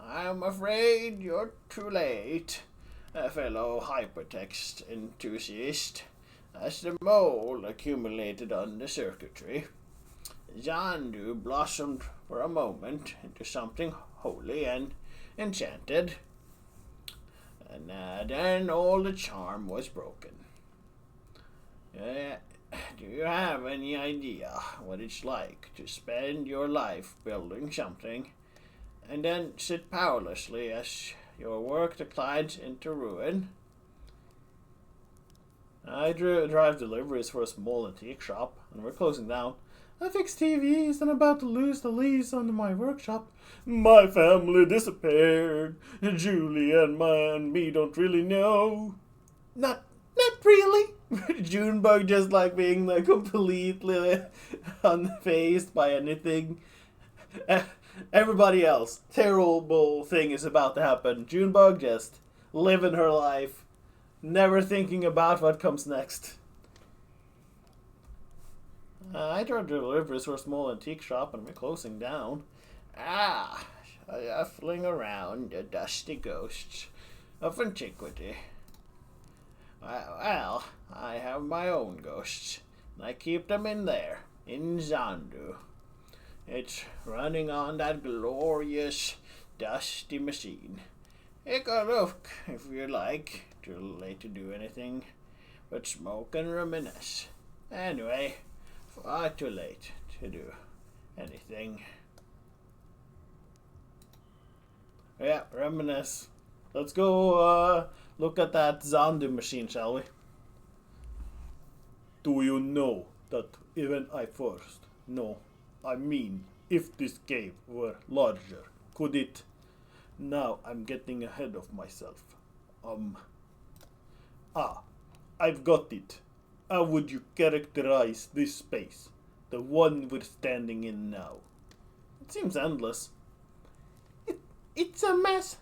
I'm afraid you're too late, fellow hypertext enthusiast, as the mold accumulated on the circuitry. Zandu blossomed for a moment into something holy and enchanted, and then all the charm was broken. Do you have any idea what it's like to spend your life building something and then sit powerlessly as your work declines into ruin? I drive deliveries for a small antique shop, and we're closing down. I fix TVs and about to lose the lease on my workshop. My family disappeared. Julie and me don't really know. Not really. Junebug just like being like completely unfazed by anything. Everybody else, terrible thing is about to happen. Junebug just living her life, never thinking about what comes next. I tried to deliver to a small antique shop and we're closing down. Shuffling around the dusty ghosts of antiquity. Well, I have my own ghosts, and I keep them in there, in Zandu. It's running on that glorious, dusty machine. Take a look, if you like. Too late to do anything but smoke and reminisce. Anyway, far too late to do anything. Yeah, reminisce. Let's go look at that zombie machine, shall we? Do you know that even I first? No, I mean, if this cave were larger, could it? Now I'm getting ahead of myself. Ah, I've got it. How would you characterize this space? The one we're standing in now. It seems endless. It's a mess.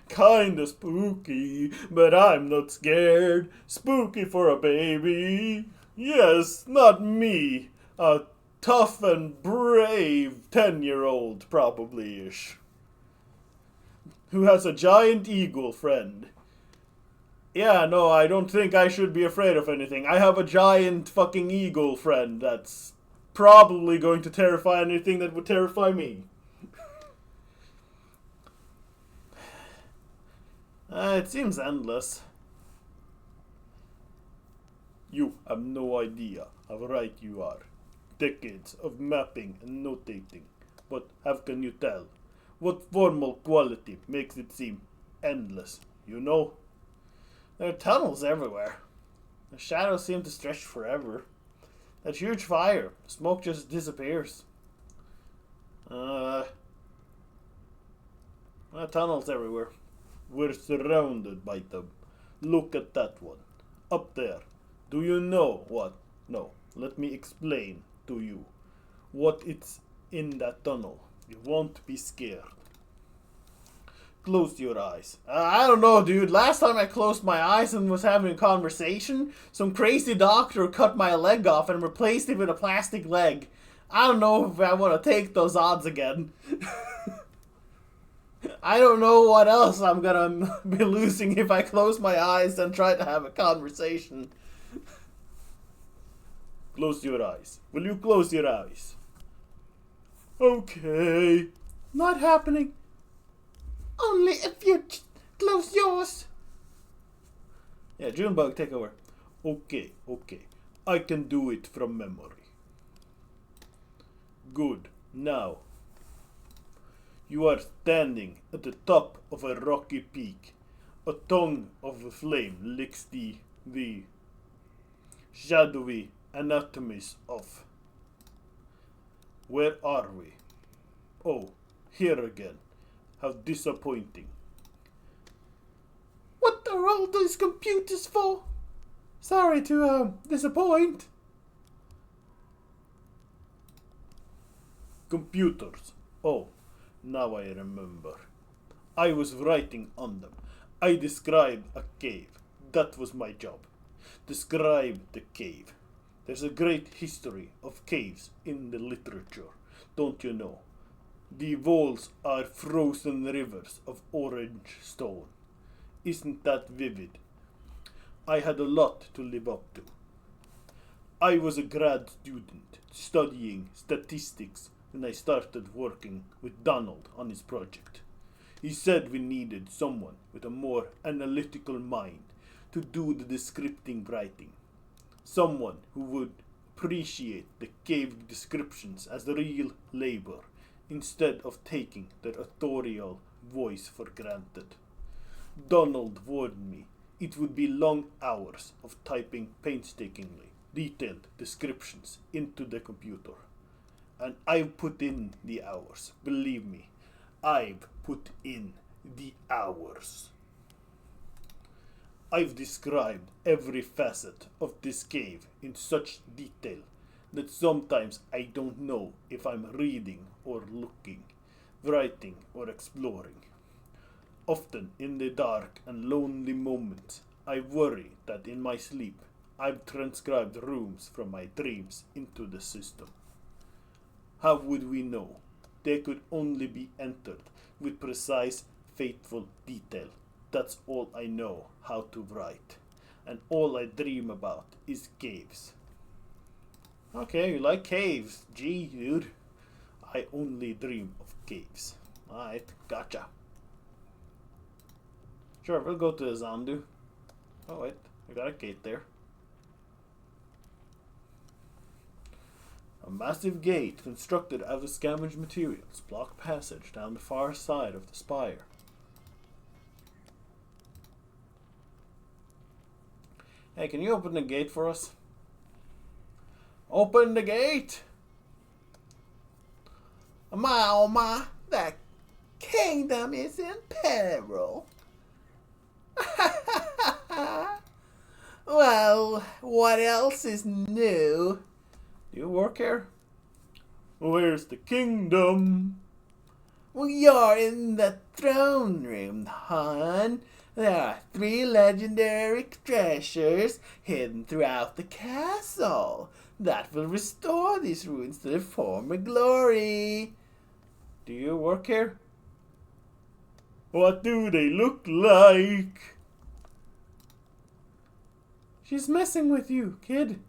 Kinda spooky, but I'm not scared. Spooky for a baby. Yes, not me. A tough and brave 10-year-old, probably-ish. Who has a giant eagle friend. Yeah, no, I don't think I should be afraid of anything. I have a giant fucking eagle friend that's probably going to terrify anything that would terrify me. It seems endless. You have no idea how right you are. Decades of mapping and notating. But how can you tell? What formal quality makes it seem endless, you know? There are tunnels everywhere. The shadows seem to stretch forever. That huge fire, the smoke just disappears. Tunnels everywhere. We're surrounded by them. Look at that one. Up there. Do you know what? No, let me explain to you what it's in that tunnel. You won't be scared. Close your eyes. I don't know, dude. Last time I closed my eyes and was having a conversation, some crazy doctor cut my leg off and replaced it with a plastic leg. I don't know if I want to take those odds again. I don't know what else I'm gonna be losing if I close my eyes and try to have a conversation. Close your eyes. Will you close your eyes? Okay. Not happening. Only if you close yours. Yeah, Junebug, take over. Okay. I can do it from memory. Good. Now, you are standing at the top of a rocky peak. A tongue of flame licks the shadowy anatomies of. Where are we? Oh, here again. How disappointing. What are all those computers for? Sorry to disappoint. Computers. Oh. Now I remember. I was writing on them. I described a cave. That was my job. Describe the cave. There's a great history of caves in the literature, don't you know? The walls are frozen rivers of orange stone. Isn't that vivid? I had a lot to live up to. I was a grad student studying statistics when I started working with Donald on his project. He said we needed someone with a more analytical mind to do the descriptive writing. Someone who would appreciate the cave descriptions as real labor instead of taking their authorial voice for granted. Donald warned me it would be long hours of typing painstakingly detailed descriptions into the computer. And I've put in the hours. Believe me, I've put in the hours. I've described every facet of this cave in such detail that sometimes I don't know if I'm reading or looking, writing or exploring. Often in the dark and lonely moments, I worry that in my sleep I've transcribed rooms from my dreams into the system. How would we know? They could only be entered with precise, faithful detail. That's all I know how to write. And all I dream about is caves. Okay, you like caves. Gee, dude. I only dream of caves. Alright, gotcha. Sure, we'll go to the Zandu. Oh wait, we got a gate there. A massive gate constructed out of scavenged materials blocked passage down the far side of the spire. Hey, can you open the gate for us? Open the gate! Oh my, the kingdom is in peril. Well, what else is new? Do you work here? Where's the kingdom? Well, you're in the throne room, hon. There are 3 legendary treasures hidden throughout the castle that will restore these ruins to their former glory. Do you work here? What do they look like? She's messing with you, kid.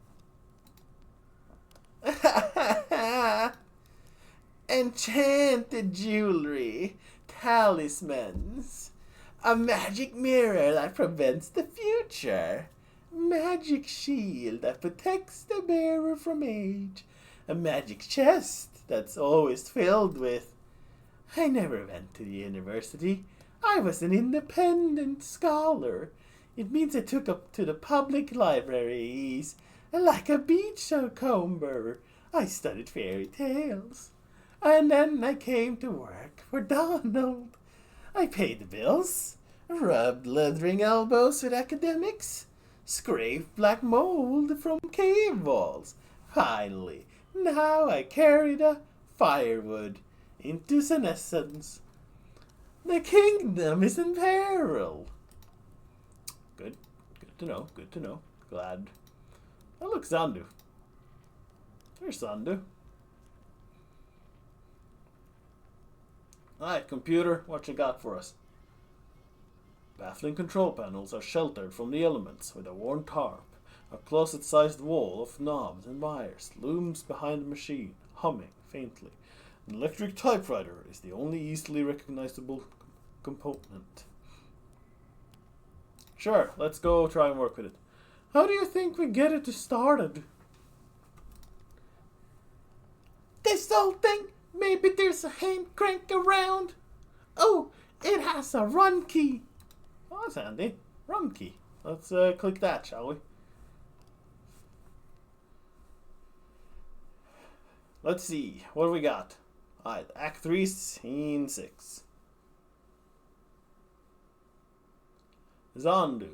Enchanted jewelry, talismans, a magic mirror that prevents the future, magic shield that protects the bearer from age, a magic chest that's always filled with... I never went to the university. I was an independent scholar. It means I took up to the public libraries. Like a beachcomber, I studied fairy tales. And then I came to work for Donald. I paid the bills, rubbed leathering elbows with academics, scraped black mold from cave walls. Finally, now I carry the firewood into senescence. The kingdom is in peril. Good to know, good to know. Glad. Oh look, Zandu. There's Zandu. Alright, computer, what you got for us? Baffling control panels are sheltered from the elements with a worn tarp. A closet-sized wall of knobs and wires looms behind the machine, humming faintly. An electric typewriter is the only easily recognizable component. Sure, let's go try and work with it. How do you think we get it started? This old thing? Maybe there's a hand crank around. Oh, it has a run key. Oh, that's handy. Run key. Let's click that, shall we? Let's see. What do we got? Alright, Act 3, Scene 6. Zandu.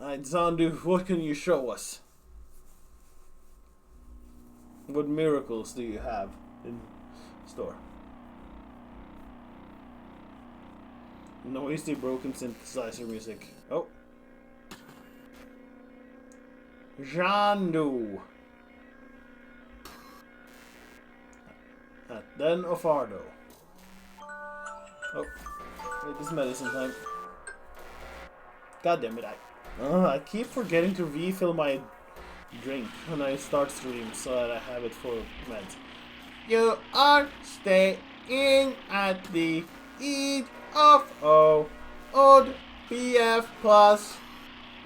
Alright, Zandu, what can you show us? What miracles do you have in store? Noisy broken synthesizer music. Oh. Zandu. Den of Ardo. Oh. Wait, this is medicine time. God damn it, I keep forgetting to refill my drink when I start stream so that I have it for meds. You are staying at the Eid of Old BF Plus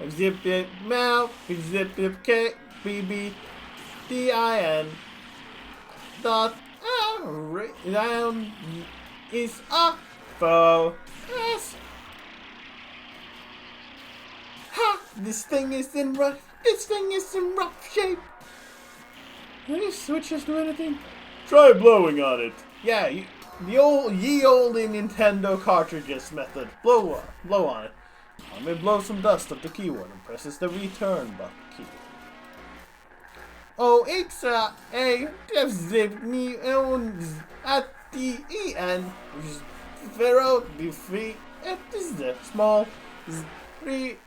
Zip it Mouth Zip it K BB DIN dot down is a foe. Yes. Ha! This thing is in rough shape. Can these switches do anything? Try blowing on it. Yeah, ye olde Nintendo cartridges method. Blow on it. I may blow some dust up the keyboard and presses the return button key. Oh, it's a zip me at the end. Zero the free. It is the small. Uli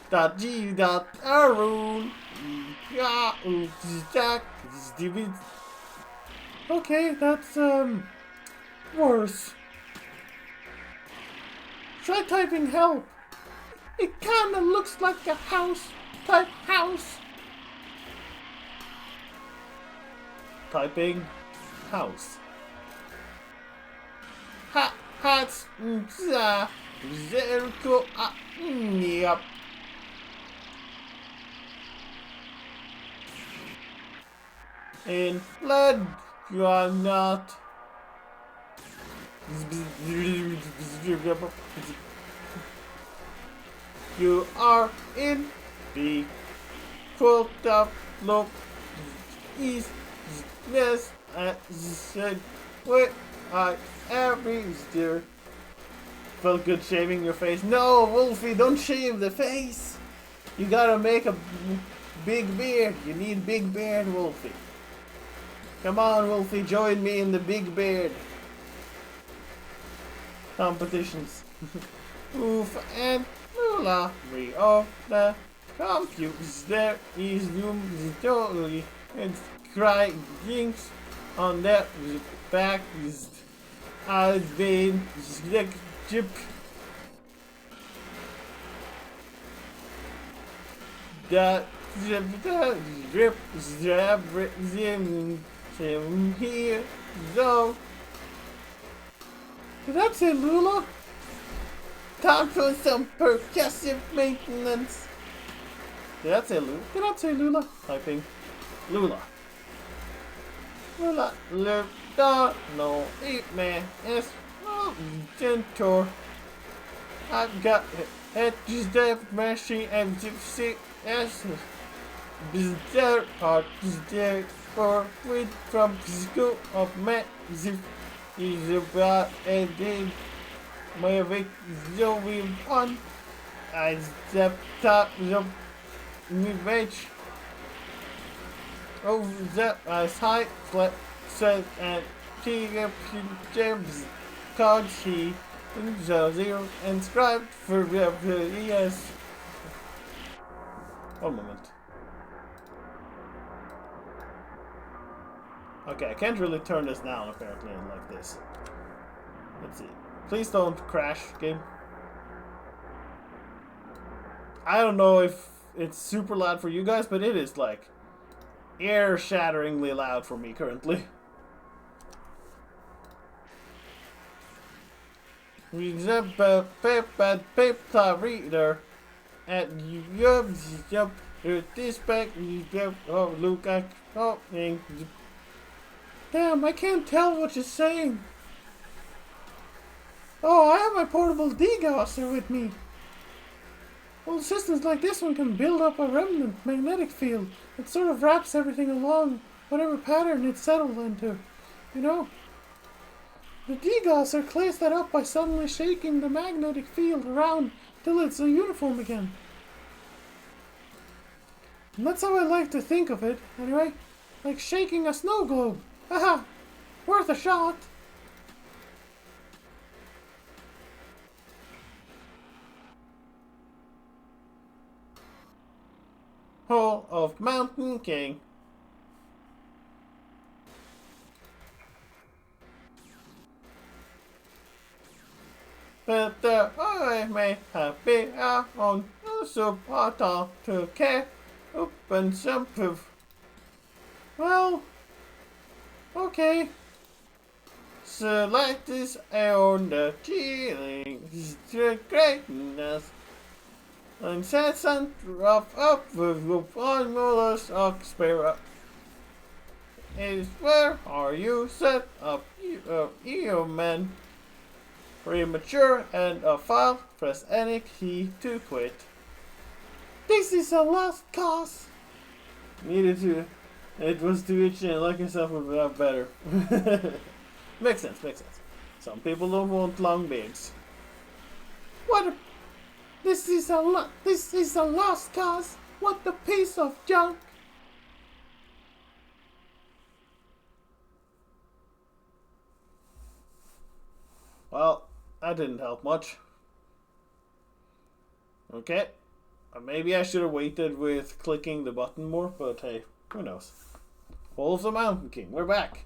dot G dot Arun. Okay, that's worse. Try typing help. It kinda looks like a house. Type house. Typing house. Hats Zerko yep. In blood you are not. You are in the full of look east west said what I every dear. Felt good shaving your face. No, Wolfie, don't shave the face. You gotta make a big beard. You need big beard, Wolfie. Come on, Wolfie, join me in the big beard competitions. Oof and Lula, we all the computers. There is room totally and crying on that back is I've been Jip. That drip him here so did that say Lula? Time for some percussive maintenance. Did that say Lula? Did that say Lula? Typing Lula. Lula no eat man it's gentle. I've got it just that machine and gypsy as bizarre part there for with from school of massive is about a day my week going on I step top of me wage over that as high flat set and James cards he zero inscribed for yes. One moment. Okay, I can't really turn this down apparently like this. Let's see. Please don't crash, game. I don't know if it's super loud for you guys, but it is like ear-shatteringly loud for me currently. Example paper reader at yup this back oh look at oh damn I can't tell what you're saying. Oh, I have my portable degausser with me. Well, systems like this one can build up a remnant magnetic field that sort of wraps everything along whatever pattern it's settled into, you know. The degausser clears that up by suddenly shaking the magnetic field around till it's a uniform again. And that's how I like to think of it, anyway. Like shaking a snow globe. Haha! Worth a shot! Hall of Mountain King. But I may have been on support to care open some proof. Well, okay. Select this on the ceiling. The greatness. And set some rough up with formulas of spirit. Is where are you set up, you man? Premature and a file. Press any key to quit. This is a lost cause. Needed to. It was too itchy and like yourself would have better. Makes sense, makes sense. Some people don't want long beards. What a... This is a lost cause. What a piece of junk. Well, that didn't help much. Okay. Maybe I should have waited with clicking the button more, but hey, who knows. Wolves of Mountain King, we're back.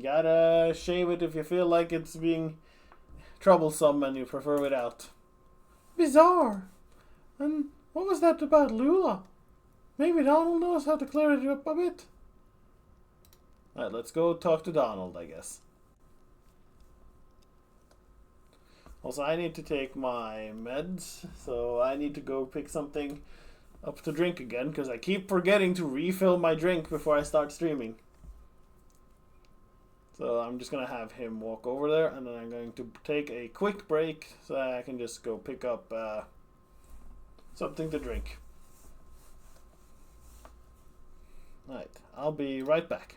Gotta shave it if you feel like it's being troublesome and you prefer without. Bizarre. And what was that about Lula? Maybe Donald knows how to clear it up a bit. Alright, let's go talk to Donald, I guess. Also, I need to take my meds, so I need to go pick something up to drink again, because I keep forgetting to refill my drink before I start streaming. So I'm just gonna have him walk over there, and then I'm going to take a quick break so that I can just go pick up something to drink. Alright, I'll be right back.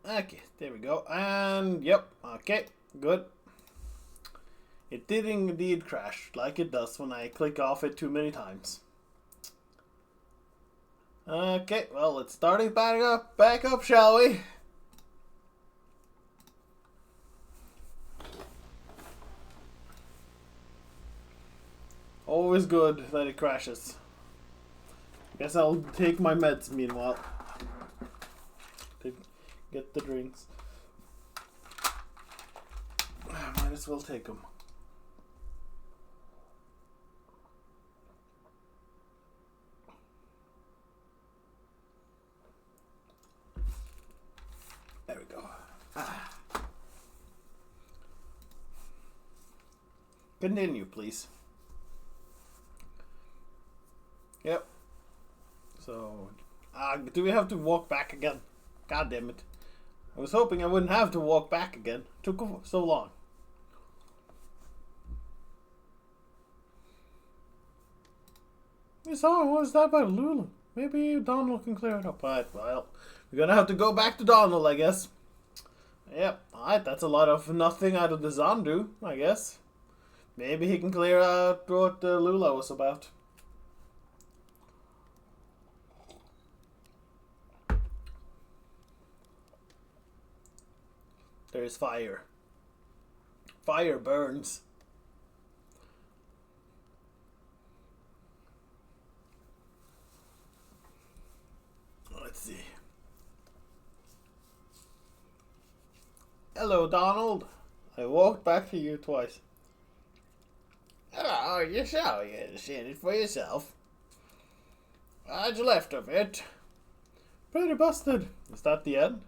Okay, there we go. And yep, okay, good. It did indeed crash, like it does when I click off it too many times. Okay, well, let's start it back up, shall we? Always good that it crashes. Guess I'll take my meds meanwhile. To get the drinks. Might as well take them. There we go. Continue, please. Yep. So, do we have to walk back again? God damn it. I was hoping I wouldn't have to walk back again. Took so long. Hey, son, what is that about Lulu? Maybe Donald can clear it up. Alright, well, we're gonna have to go back to Donald, I guess. Yep, alright, that's a lot of nothing out of the Zandu, I guess. Maybe he can clear out what Lula was about. There's fire. Fire burns. Let's see. Hello, Donald. I walked back to you twice. Oh, you saw you seen it for yourself. What's left of it? Pretty busted. Is that the end?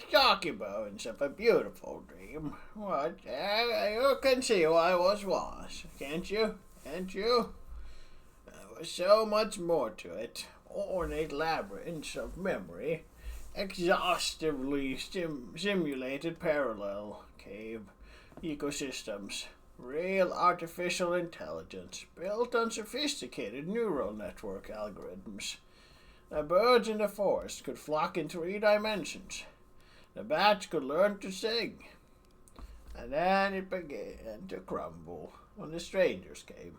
Chalky bones of a beautiful dream. What? You can see why it was, can't you? Can't you? There was so much more to it. Ornate labyrinths of memory. Exhaustively simulated parallel cave ecosystems. Real artificial intelligence built on sophisticated neural network algorithms. The birds in the forest could flock in 3 dimensions. The bats could learn to sing. And then it began to crumble when the strangers came.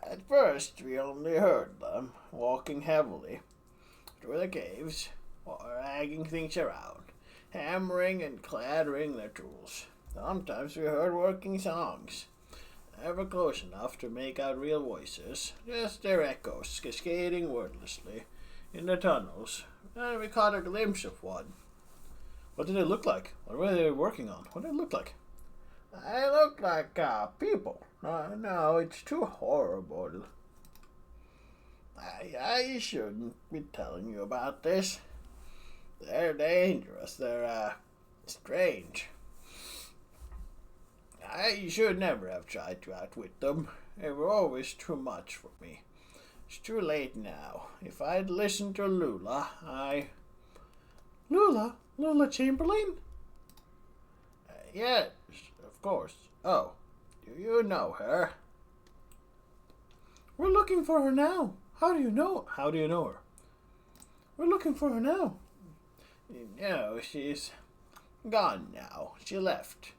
At first, we only heard them walking heavily through the caves, dragging things around, hammering and clattering their tools. Sometimes we heard working songs, never close enough to make out real voices, just their echoes cascading wordlessly in the tunnels, and we caught a glimpse of one. What did it look like? What were they working on? What did it look like? They look like people. No, it's too horrible. I shouldn't be telling you about this. They're dangerous. They're, strange. I should never have tried to outwit them. They were always too much for me. It's too late now. If I'd listened to Lula, Lula? Lula Chamberlain? Yes, of course. Oh, do you know her? We're looking for her now. How do you know her? We're looking for her now. No, she's gone now. She left.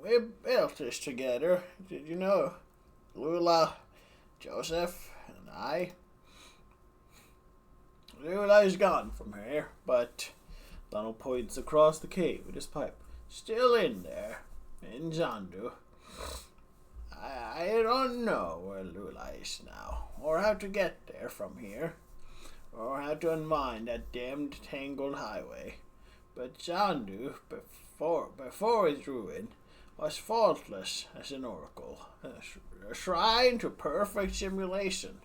We built this together. Did you know? Lula, Joseph, and I. Lula is gone from here, but Donald points across the cave with his pipe. Still in there, in Zandu. I don't know where Lula is now, or how to get there from here, or how to unwind that damned tangled highway. But Zandu, before its ruin, was faultless as an oracle, a shrine to perfect simulation.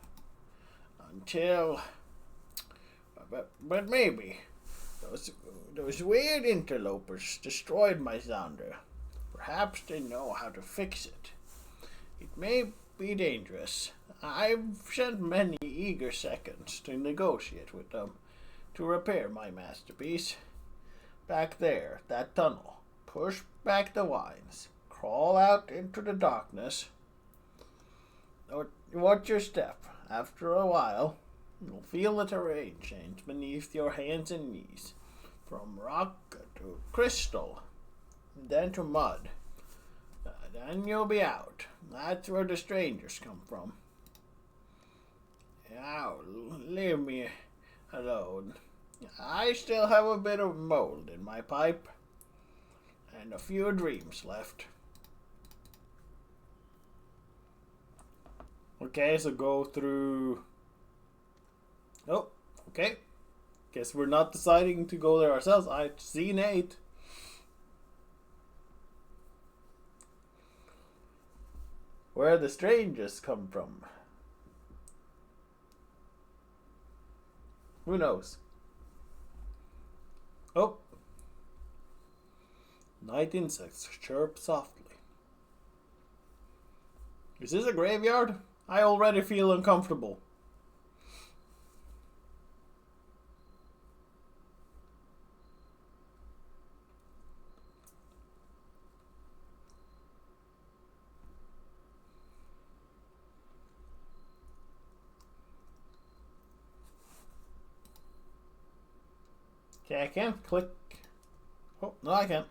Until, but maybe those weird interlopers destroyed my Zandu. Perhaps they know how to fix it. It may be dangerous. I've sent many eager seconds to negotiate with them to repair my masterpiece. Back there, that tunnel. Push back the vines. Crawl out into the darkness. Watch your step. After a while, you'll feel the terrain change beneath your hands and knees. From rock to crystal, then to mud. Then you'll be out. That's where the strangers come from. Now, leave me alone. I still have a bit of mold in my pipe, and a few dreams left. Okay, so go through... Oh, okay. Guess we're not deciding to go there ourselves. I see Nate. Where the strangers come from. Who knows? Oh. Night insects chirp softly. Is this a graveyard? I already feel uncomfortable. Okay, I can't click. Oh, no, I can't.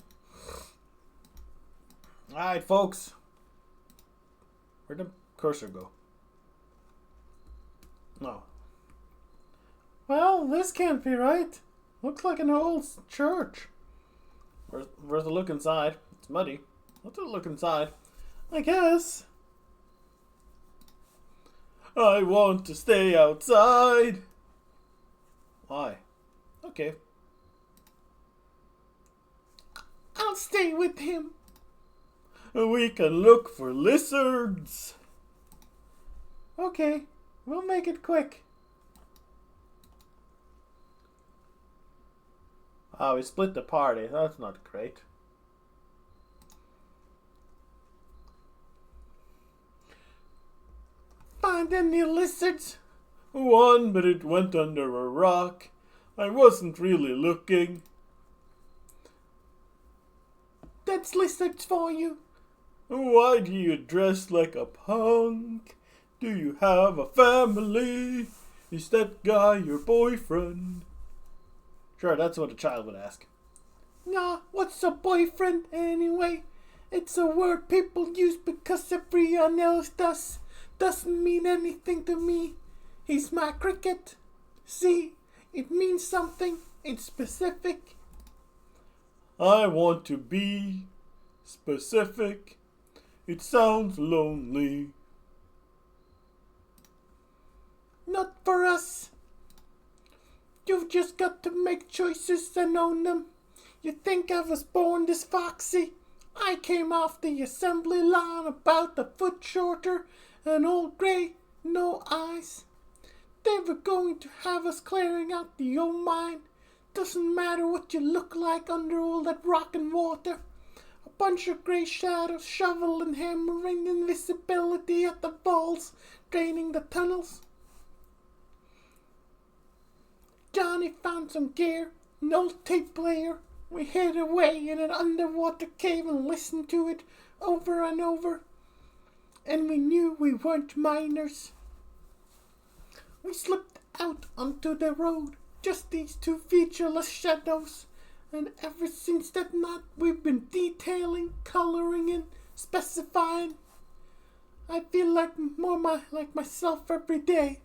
Alright, folks. Where'd the cursor go? No. Well, this can't be right. Looks like an old church. Worth a look inside. It's muddy. Let's look inside. I guess. I want to stay outside. Why? Okay. I'll stay with him. We can look for lizards. Okay, we'll make it quick. Oh, we split the party. That's not great. Find any lizards? One, but it went under a rock. I wasn't really looking. That's lizards for you. Why do you dress like a punk? Do you have a family? Is that guy your boyfriend? Sure, that's what a child would ask. Nah, what's a boyfriend anyway? It's a word people use because everyone else does. Doesn't mean anything to me. He's my cricket. See, it means something. It's specific. I want to be specific. It sounds lonely. Not for us. You've just got to make choices and own them. You think I was born this foxy? I came off the assembly line about a foot shorter and all grey, no eyes. They were going to have us clearing out the old mine. Doesn't matter what you look like under all that rock and water. A bunch of grey shadows, shovel and hammering invisibility at the walls, draining the tunnels. Johnny found some gear, an old tape player. We hid away in an underwater cave and listened to it over and over. And we knew we weren't miners. We slipped out onto the road, just these two featureless shadows. And ever since that night we've been detailing, coloring in, specifying. I feel like like myself every day.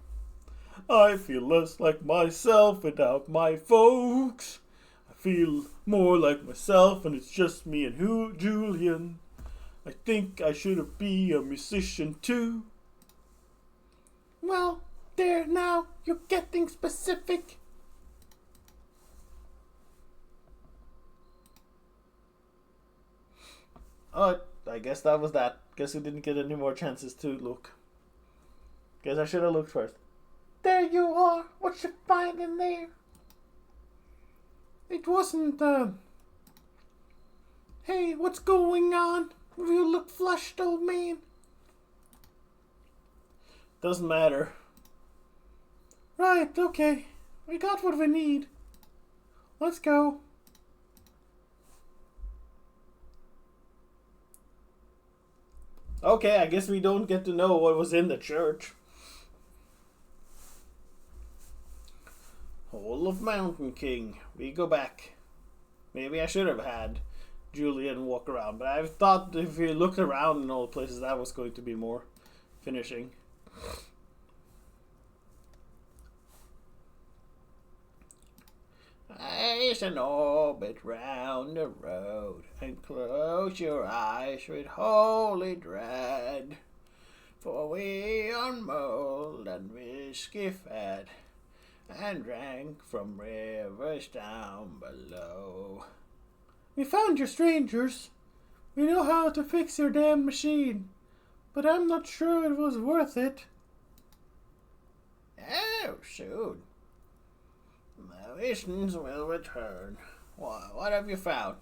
I feel less like myself without my folks. I feel more like myself and it's just me and Julian. I think I should be a musician too. Well, there now, you're getting specific. Oh, I guess that was that. Guess we didn't get any more chances to look. Guess I should have looked first. There you are. What you find in there? It wasn't, Hey, what's going on? You look flushed, old man. Doesn't matter. Right, okay. We got what we need. Let's go. Okay, I guess we don't get to know what was in the church. Hole of Mountain King. We go back. Maybe I should have had Julian walk around, but I thought if we looked around in all the places, that was going to be more finishing. Ice an orbit round the road, and close your eyes with holy dread, for we on mold and whiskey fed, and drank from rivers down below. We found your strangers. We know how to fix your damn machine, but I'm not sure it was worth it. Oh, soon. My visions will return. What have you found?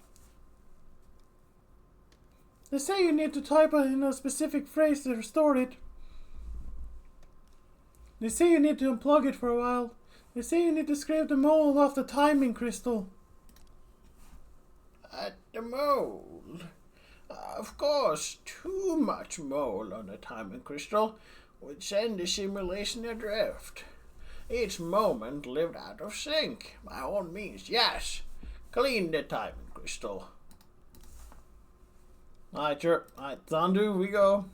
They say you need to type in a specific phrase to restore it. They say you need to unplug it for a while. They say you need to scrape the mold off the timing crystal. At the mold? Of course, too much mold on the timing crystal would send the simulation adrift. Each moment lived out of sync. By all means, yes. Clean the timing crystal. Alright, sure. Alright, Zandu, we go.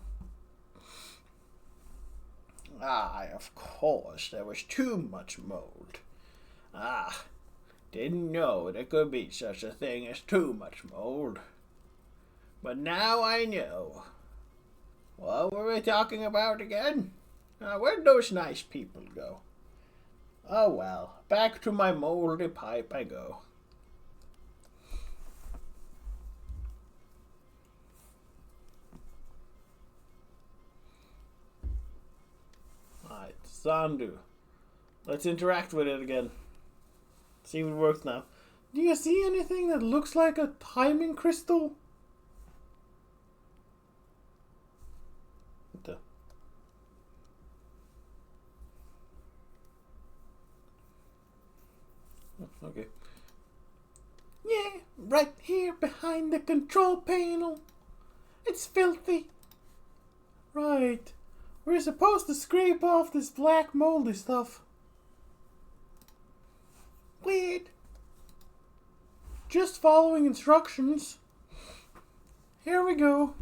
Of course, there was too much mold. Didn't know there could be such a thing as too much mold. But now I know. What were we talking about again? Where'd those nice people go? Oh well, back to my moldy pipe I go. Zandu. Let's interact with it again. See if it works now. Do you see anything that looks like a timing crystal? What the? Oh, okay. Yeah, right here behind the control panel. It's filthy. Right. We're supposed to scrape off this black moldy stuff. Weird. Just following instructions. Here we go.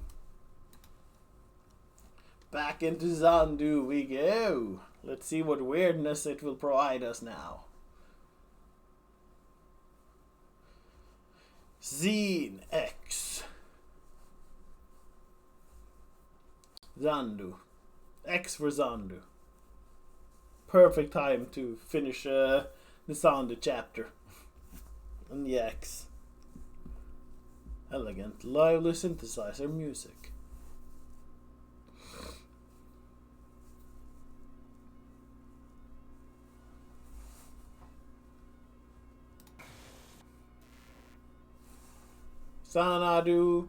Back into Zandu we go. Let's see what weirdness it will provide us now. Zine X. Zandu. X for Zandu. Perfect time to finish the Zandu chapter. And the X. Elegant, lively synthesizer music. Sanadu.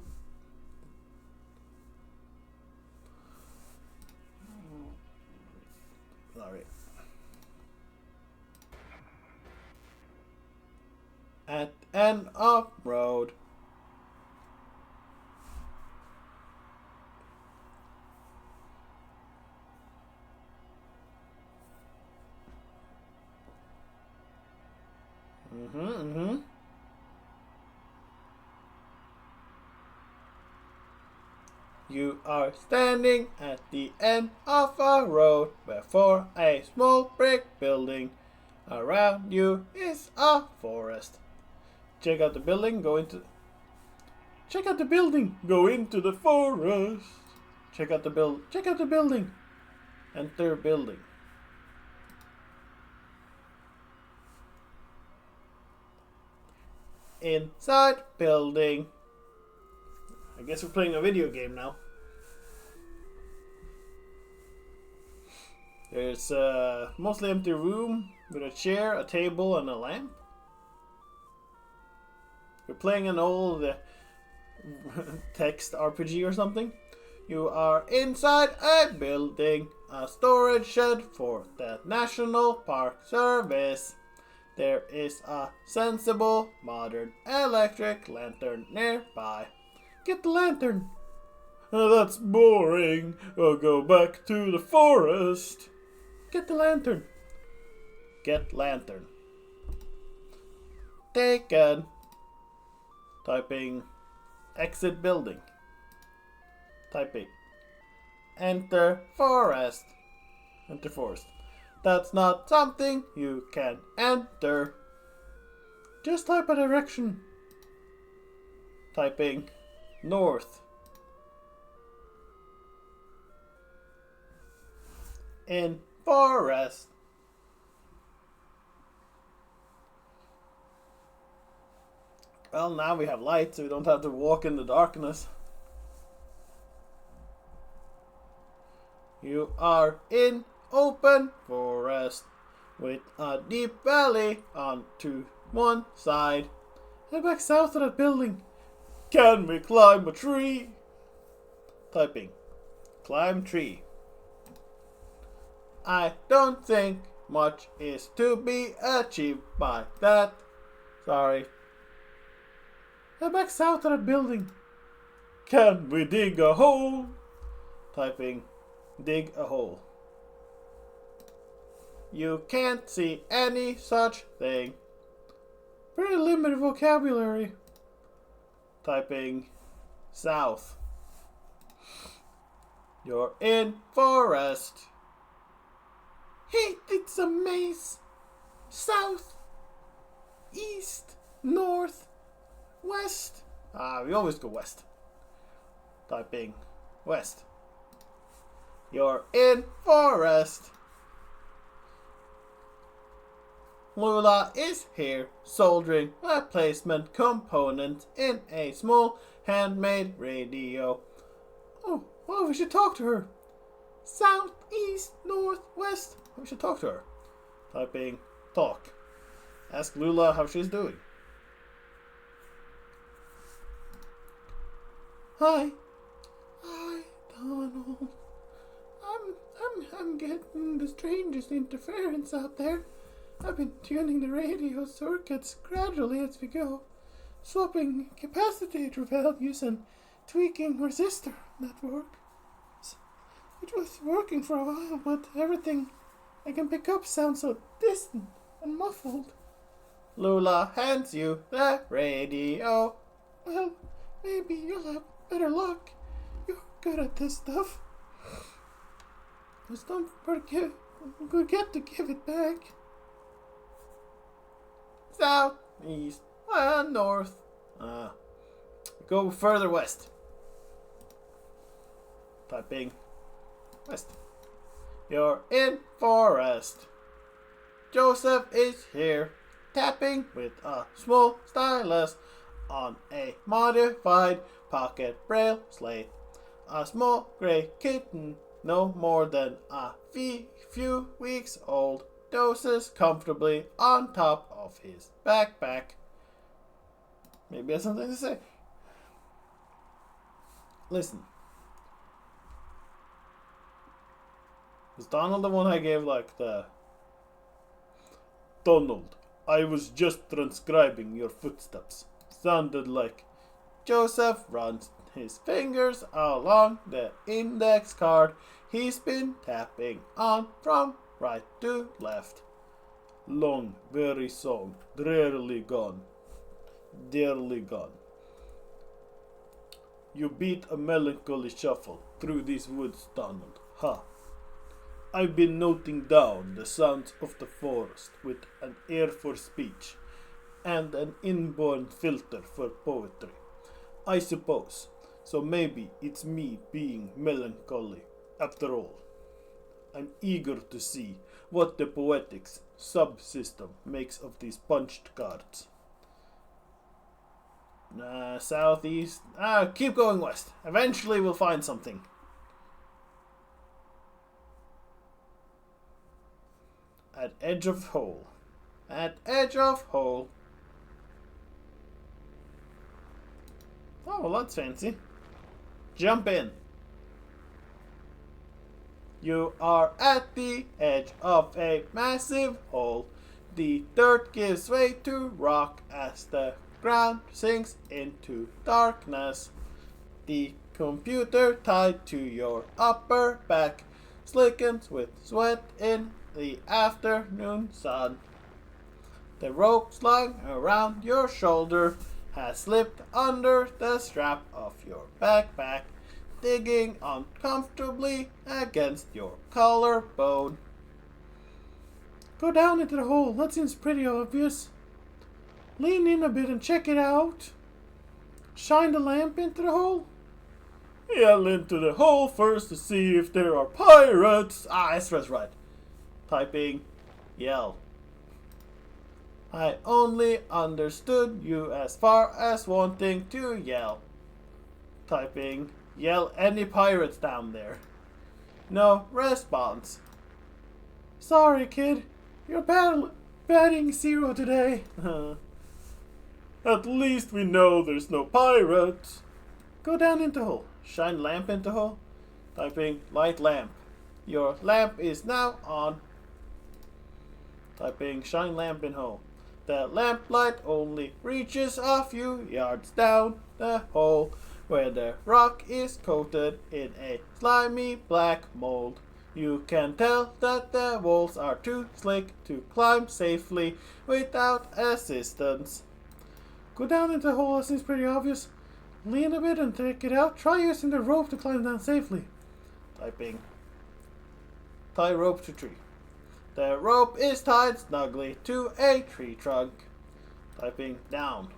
Sorry. At an off-road. You are standing at the end of a road before a small brick building. Around you is a forest. Check out the building, go into... Check out the building, go into the forest. Check out the building. Enter building. Inside building. I guess we're playing a video game now. There's a mostly empty room with a chair, a table, and a lamp. You're playing an old text RPG or something. You are inside a building, a storage shed for the National Park Service. There is a sensible, modern electric lantern nearby. Get the lantern. That's boring. I'll go back to the forest. Get the lantern. Get lantern. Taken. Typing exit building. Typing enter forest. Enter forest. That's not something you can enter. Just type a direction. Typing north. In forest. Well, now we have light, so we don't have to walk in the darkness. You are in open forest with a deep valley on to one side. Head back south of that building. Can we climb a tree? Typing climb tree. I don't think much is to be achieved by that. Sorry. Head back south of that building. Can we dig a hole? Typing dig a hole. You can't see any such thing. Pretty limited vocabulary. Typing south. You're in forest. Hey, it's a maze. South, east, north, west. We always go west. Typing west. You're in forest. Lula is here, soldering a placement component in a small handmade radio. Oh, we should talk to her. south, east, north, west. We should talk to her. Typing talk. Ask Lula how she's doing. Hi. Hi, Donald. I'm getting the strangest interference out there. I've been tuning the radio circuits gradually as we go, swapping capacitor values and tweaking resistor network. It was working for a while, but everything I can pick up sounds so distant and muffled. Lula hands you the radio. Well, maybe you'll have better luck. You're good at this stuff. Just don't forget to give it back. South, east, and north. Go further west. Typing west. You're in forest. Joseph is here, tapping with a small stylus on a modified pocket braille slate. A small gray kitten, no more than a few weeks old, dozes comfortably on top of his backpack. Maybe he has something to say. Listen. Was Donald the one I gave like the... Donald, I was just transcribing your footsteps. Sounded like... Joseph runs his fingers along the index card he's been tapping on from right to left. Long, very song, drearily gone. Dearly gone. You beat a melancholy shuffle through these woods, Donald. Ha! I've been noting down the sounds of the forest with an ear for speech and an inborn filter for poetry. I suppose. So maybe it's me being melancholy after all. I'm eager to see what the poetics subsystem makes of these punched cards. Southeast. Keep going west. Eventually we'll find something. At edge of hole. At edge of hole. Oh, well, that's fancy. Jump in. You are at the edge of a massive hole. The dirt gives way to rock as the ground sinks into darkness. The computer tied to your upper back slickens with sweat in the afternoon sun. The rope slung around your shoulder has slipped under the strap of your backpack, digging uncomfortably against your collarbone. Go down into the hole. That seems pretty obvious. Lean in a bit and check it out. Shine the lamp into the hole. Yell into the hole first to see if there are pirates. That's right. Typing yell. I only understood you as far as wanting to yell. Typing yell any pirates down there. No response. Sorry, kid. You're batting 0 today. At least we know there's no pirates. Go down into hole. Shine lamp into hole. Typing light lamp. Your lamp is now on. Typing shine lamp in hole. The lamplight only reaches a few yards down the hole where the rock is coated in a slimy black mold. You can tell that the walls are too slick to climb safely without assistance. Go down into the hole, that seems pretty obvious. Lean a bit and take it out. Try using the rope to climb down safely. Typing tie rope to tree. The rope is tied snugly to a tree trunk. Typing down.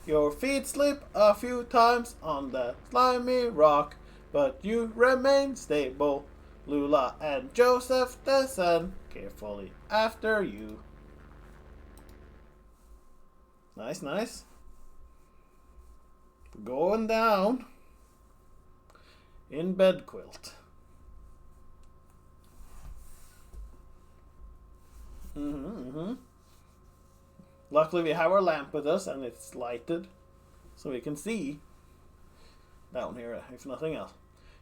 Your feet slip a few times on the slimy rock, but you remain stable. Lula and Joseph descend carefully after you. Nice. Going down. In bed quilt. Mm-hmm. Luckily we have our lamp with us and it's lighted so we can see down here if nothing else.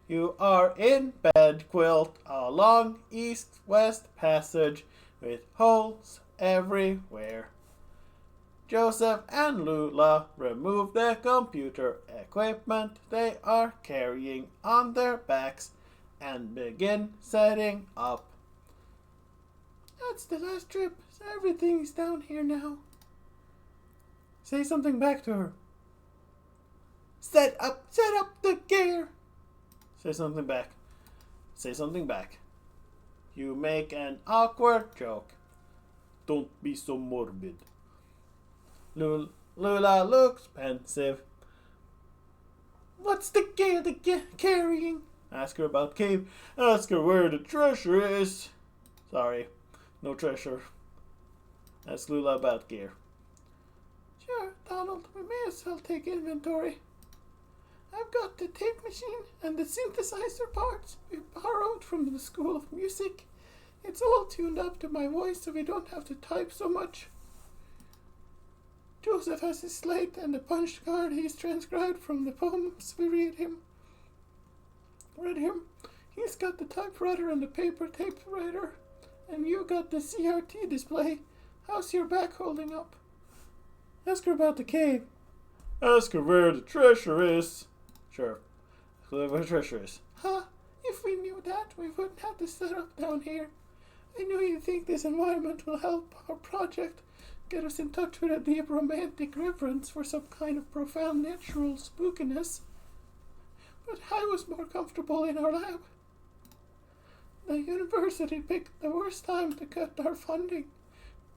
You are in bed quilt along east-west passage with holes everywhere. Joseph and Lula remove the computer equipment they are carrying on their backs and begin setting up. That's the last trip, so everything's down here now. Say something back to her. Set up the gear. Say something back. Say something back. You make an awkward joke. Don't be so morbid. Lula looks pensive. What's the gear carrying? Ask her about cave. Ask her where the treasure is. Sorry, no treasure. Ask Lula about gear. Sure, Donald, we may as well take inventory. I've got the tape machine and the synthesizer parts we borrowed from the School of Music. It's all tuned up to my voice so we don't have to type so much. Joseph has his slate and the punch card he's transcribed from the poems we read him. He's got the typewriter and the paper typewriter. And you got the CRT display. How's your back holding up? Ask her about the cave. Ask her where the treasure is. Sure. Ask her where the treasure is. Huh? If we knew that, we wouldn't have to set up down here. I know you think this environment will help our project get us in touch with a deep romantic reverence for some kind of profound natural spookiness. But I was more comfortable in our lab. The university picked the worst time to cut our funding.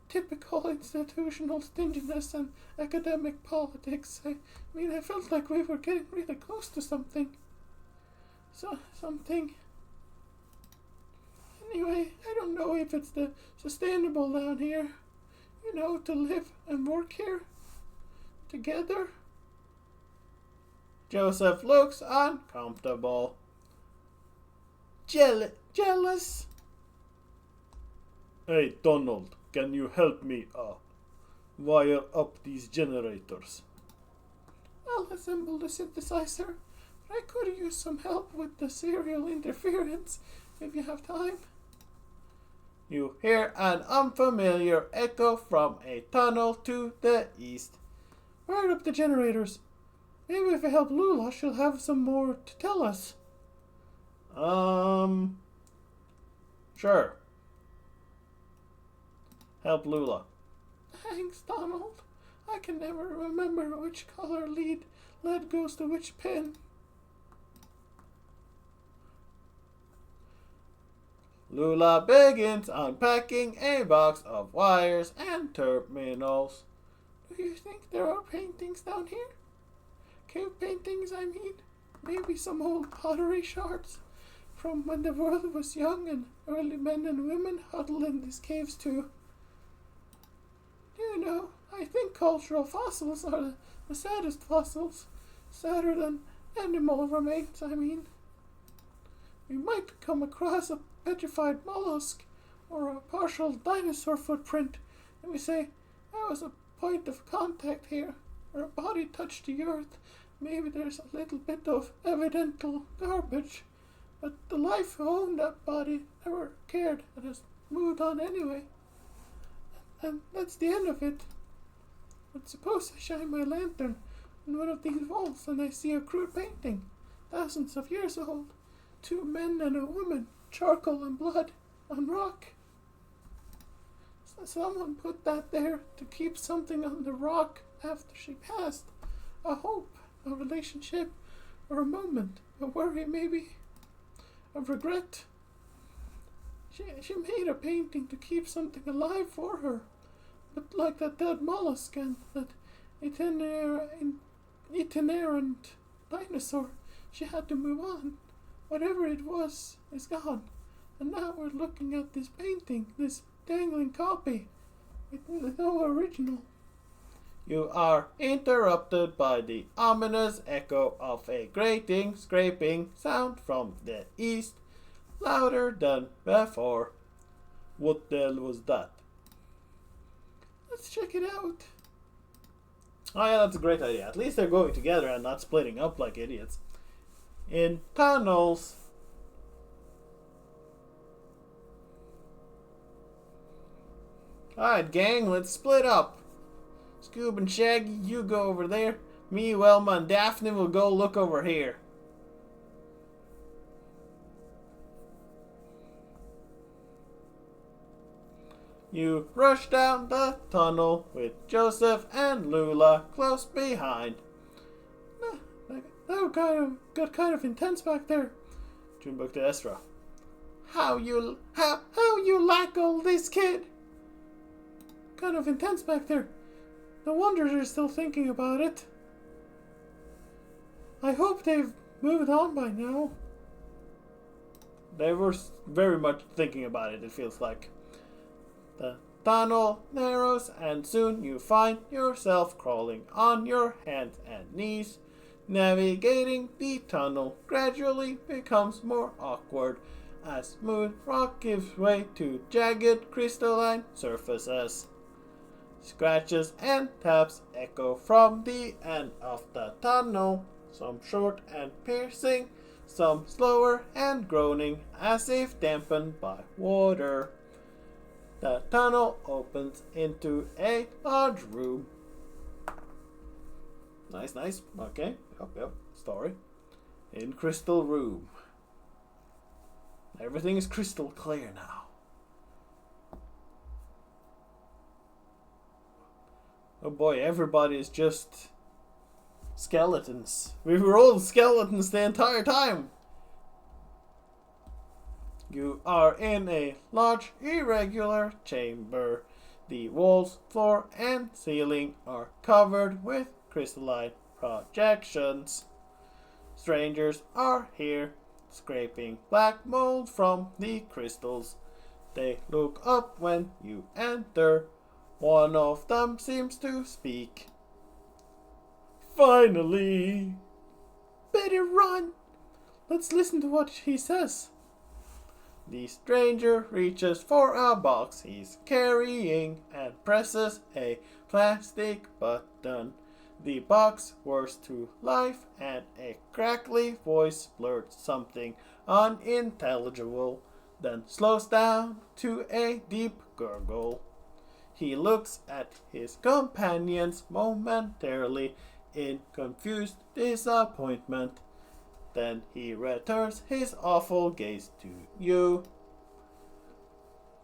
Typical institutional stinginess and academic politics. I felt like we were getting really close to something. Something. Anyway, I don't know if it's sustainable down here. To live and work here together. Joseph looks uncomfortable. Jealous. Hey, Donald, can you help me wire up these generators? I'll assemble the synthesizer. I could use some help with the serial interference if you have time. You hear an unfamiliar echo from a tunnel to the east. Wire up the generators. Maybe if I help Lula, she'll have some more to tell us. Sure. Help Lula. Thanks, Donald. I can never remember which color lead goes to which pin. Lula begins unpacking a box of wires and terminals. Do you think there are paintings down here? Cave paintings, I mean. Maybe some old pottery shards from when the world was young and early men and women huddled in these caves too. I think cultural fossils are the saddest fossils. Sadder than animal remains, I mean. We might come across a petrified mollusk or a partial dinosaur footprint, and we say, that was a point of contact here, or a body touched the earth. Maybe there's a little bit of evidential garbage, but the life who owned that body never cared and has moved on anyway. And that's the end of it. But suppose I shine my lantern on one of these walls and I see a crude painting, thousands of years old, 2 men and a woman, charcoal and blood, on rock. So someone put that there to keep something on the rock after she passed. A hope, a relationship, or a moment, a worry maybe, a regret. She made a painting to keep something alive for her. But like that dead mollusk and that itinerant dinosaur, she had to move on. Whatever it was is gone. And now we're looking at this painting, this dangling copy, with no original. You are interrupted by the ominous echo of a grating, scraping sound from the east, louder than before. What the hell was that? Let's check it out. Oh yeah, that's a great idea. At least they're going together and not splitting up like idiots. In tunnels. Alright, gang, let's split up. Scoob and Shaggy, you go over there. Me, Wilma, and Daphne will go look over here. You rush down the tunnel with Joseph and Lula close behind. That got kind of intense back there. Junebug to Estra. How you like all this, kid? Kind of intense back there. No wonder they're still thinking about it. I hope they've moved on by now. They were very much thinking about it, it feels like. The tunnel narrows and soon you find yourself crawling on your hands and knees. Navigating the tunnel gradually becomes more awkward as smooth rock gives way to jagged crystalline surfaces. Scratches and taps echo from the end of the tunnel, some short and piercing, some slower and groaning as if dampened by water. The tunnel opens into a large room. Nice. Okay. Yep. Story. In crystal room. Everything is crystal clear now. Oh boy, everybody is just skeletons. We were all skeletons the entire time. You are in a large, irregular chamber. The walls, floor, and ceiling are covered with crystalline projections. Strangers are here, scraping black mold from the crystals. They look up when you enter. One of them seems to speak. Finally! Better run! Let's listen to what he says. The stranger reaches for a box he's carrying and presses a plastic button. The box whirs to life and a crackly voice blurts something unintelligible, then slows down to a deep gurgle. He looks at his companions momentarily in confused disappointment. Then he returns his awful gaze to you.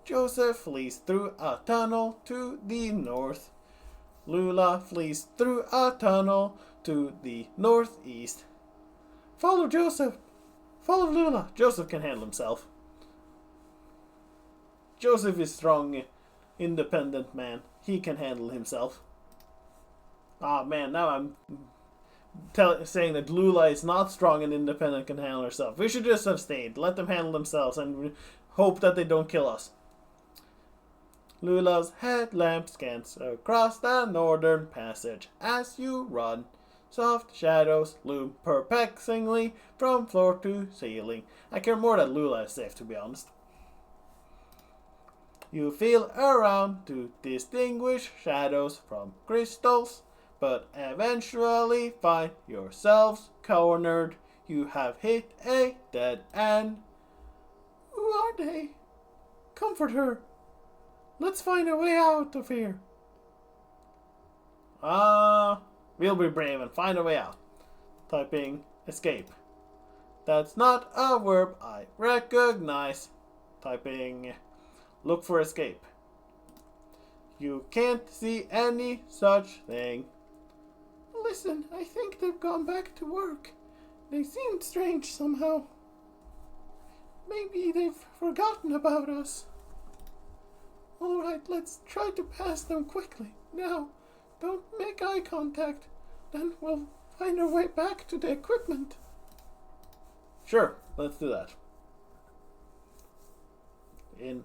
Joseph flees through a tunnel to the north. Lula flees through a tunnel to the northeast. Follow Joseph. Follow Lula. Joseph can handle himself. Joseph is strong, independent man. He can handle himself. Ah man, now I'm saying that Lula is not strong and independent, can handle herself. We should just have stayed. Let them handle themselves and hope that they don't kill us. Lula's headlamp scans across the northern passage as you run. Soft shadows loom perplexingly from floor to ceiling. I care more that Lula is safe, to be honest. You feel around to distinguish shadows from crystals, but eventually find yourselves cornered. You have hit a dead end. Who are they? Comfort her. Let's find a way out of here. We'll be brave and find a way out. Typing escape. That's not a verb I recognize. Typing look for escape. You can't see any such thing. Listen, I think they've gone back to work. They seemed strange somehow. Maybe they've forgotten about us. Alright, let's try to pass them quickly. Now, don't make eye contact. Then we'll find our way back to the equipment. Sure, let's do that. In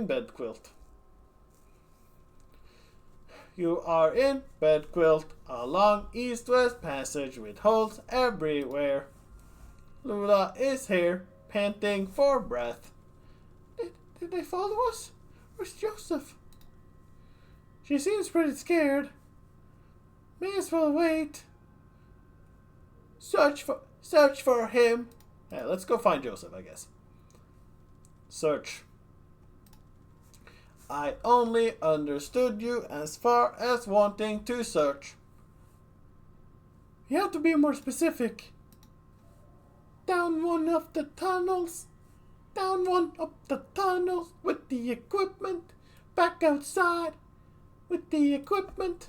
bed quilt. You are in bed quilt, a long east-west passage with holes everywhere. Lula is here, panting for breath. Did they follow us? Where's Joseph? She seems pretty scared. May as well wait. Search for him. Yeah, let's go find Joseph, I guess. Search. I only understood you as far as wanting to search. You have to be more specific. Down one of the tunnels. Down one of the tunnels with the equipment. Back outside with the equipment.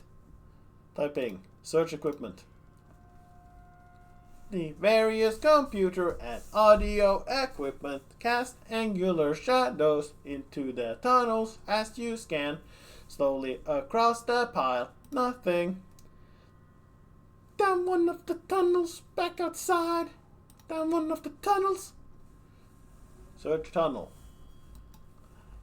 Typing. Search equipment. The various computer and audio equipment cast angular shadows into the tunnels as you scan slowly across the pile. Nothing. Down one of the tunnels, back outside. Down one of the tunnels. Search tunnel.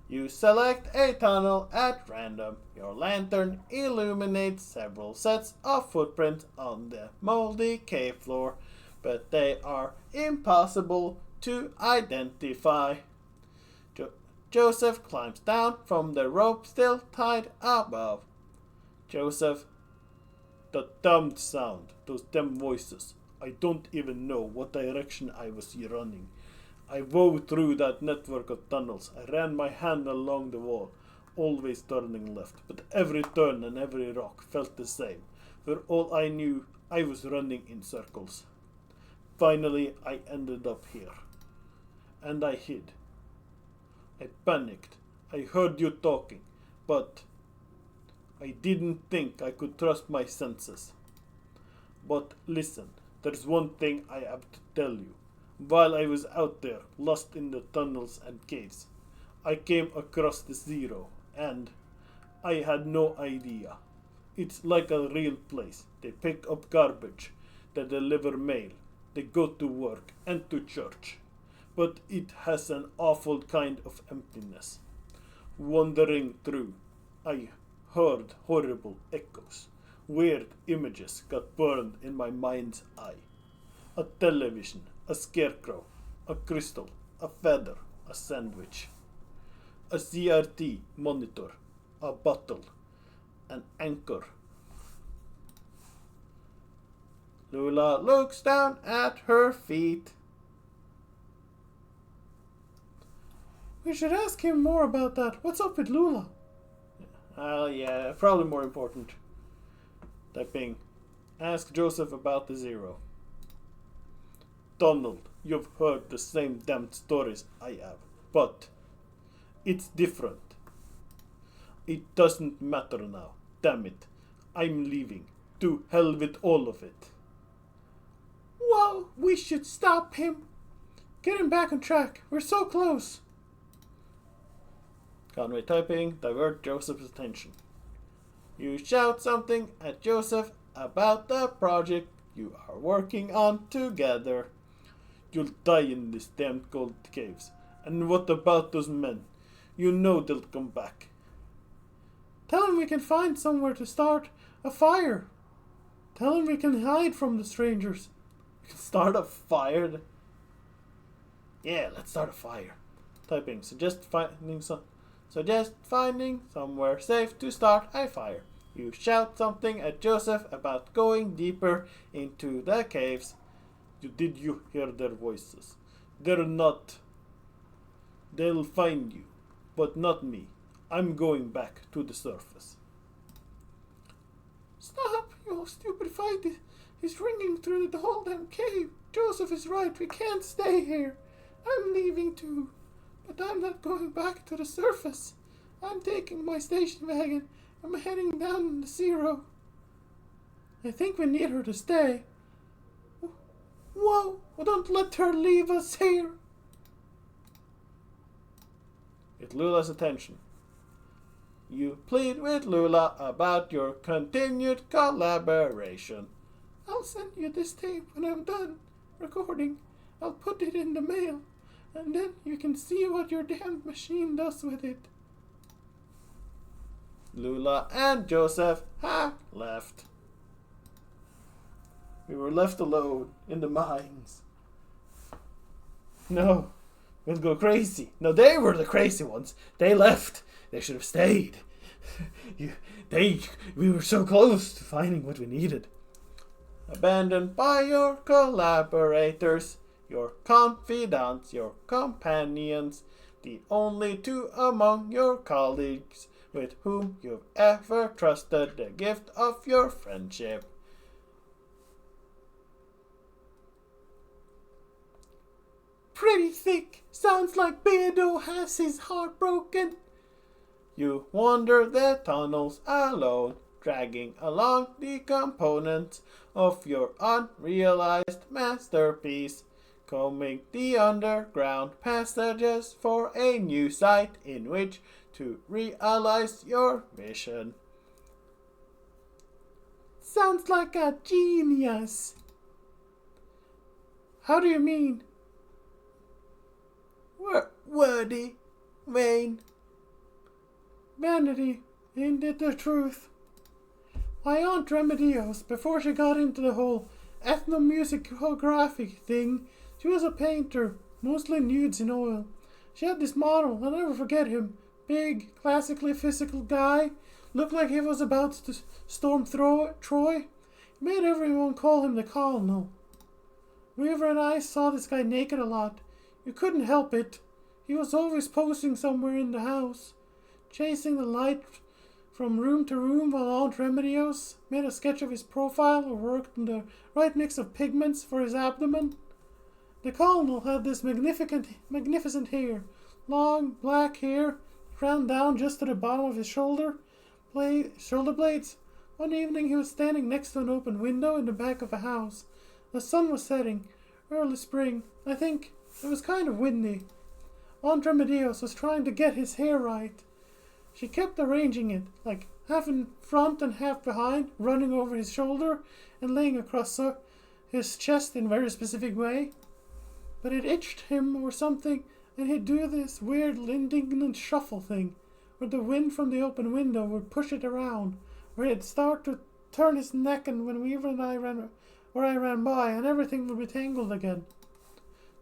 You select a tunnel at random. Your lantern illuminates several sets of footprints on the moldy cave floor, but they are impossible to identify. Joseph climbs down from the rope still tied above. Joseph, the damned sound, those damn voices. I don't even know what direction I was running. I wove through that network of tunnels. I ran my hand along the wall, always turning left, but every turn and every rock felt the same. For all I knew, I was running in circles. Finally, I ended up here. And I hid. I panicked. I heard you talking, but I didn't think I could trust my senses. But listen, there's one thing I have to tell you. While I was out there, lost in the tunnels and caves, I came across the Zero, and I had no idea. It's like a real place. They pick up garbage, they deliver mail, they go to work and to church. But it has an awful kind of emptiness. Wandering through, I heard horrible echoes. Weird images got burned in my mind's eye. A television, a scarecrow, a crystal, a feather, a sandwich, a CRT monitor, a bottle, an anchor. Lula looks down at her feet. We should ask him more about that. What's up with Lula? Yeah, probably more important. Typing. Ask Joseph about the Zero. Donald, you've heard the same damn stories I have, but it's different. It doesn't matter now. Damn it. I'm leaving. To hell with all of it. Well, we should stop him. Get him back on track. We're so close. Conway typing. Divert Joseph's attention. You shout something at Joseph about the project you are working on together. You'll die in these damn cold caves. And what about those men? You know they'll come back. Tell him we can find somewhere to start a fire. Tell him we can hide from the strangers. We can start a fire? Yeah, let's start a fire. Typing. Suggest finding somewhere safe to start a fire. You shout something at Joseph about going deeper into the caves. Did you hear their voices? They'll find you, but not me. I'm going back to the surface. Stop, you stupid fight is ringing through the whole damn cave. Joseph is right, we can't stay here. I'm leaving too, but I'm not going back to the surface. I'm taking my station wagon. I'm heading down the Zero. I think we need her to stay. Whoa, well, don't let her leave us here. Get Lula's attention. You plead with Lula about your continued collaboration. I'll send you this tape when I'm done recording. I'll put it in the mail, and then you can see what your damn machine does with it. Lula and Joseph have left. We were left alone in the mines. No, we'll go crazy. No, they were the crazy ones. They left. They should have stayed. You, we were so close to finding what we needed. Abandoned by your collaborators, your confidants, your companions, the only two among your colleagues with whom you've ever trusted the gift of your friendship. Pretty thick. Sounds like Beardo has his heart broken. You wander the tunnels alone, dragging along the components of your unrealized masterpiece, combing the underground passages for a new site in which to realize your vision. Sounds like a genius. How do you mean? Wordy, vain. Vanity, ain't it the truth? My Aunt Remedios, before she got into the whole ethnomusicographic thing, she was a painter, mostly nudes in oil. She had this model, I'll never forget him. Big, classically physical guy, looked like he was about to storm Troy. He made everyone call him the Colonel. Weaver and I saw this guy naked a lot. You couldn't help it. He was always posing somewhere in the house, chasing the light from room to room while Aunt Remedios made a sketch of his profile or worked on the right mix of pigments for his abdomen. The Colonel had this magnificent hair, long black hair, round down just to the bottom of his shoulder blades. One evening he was standing next to an open window in the back of a house. The sun was setting, early spring, I think. It was kind of windy. Aunt Remedios was trying to get his hair right. She kept arranging it, like half in front and half behind, running over his shoulder and laying across his chest in a very specific way. But it itched him or something, and he'd do this weird indignant shuffle thing, where the wind from the open window would push it around, where he'd start to turn his neck, and when Weaver and I ran by, and everything would be tangled again.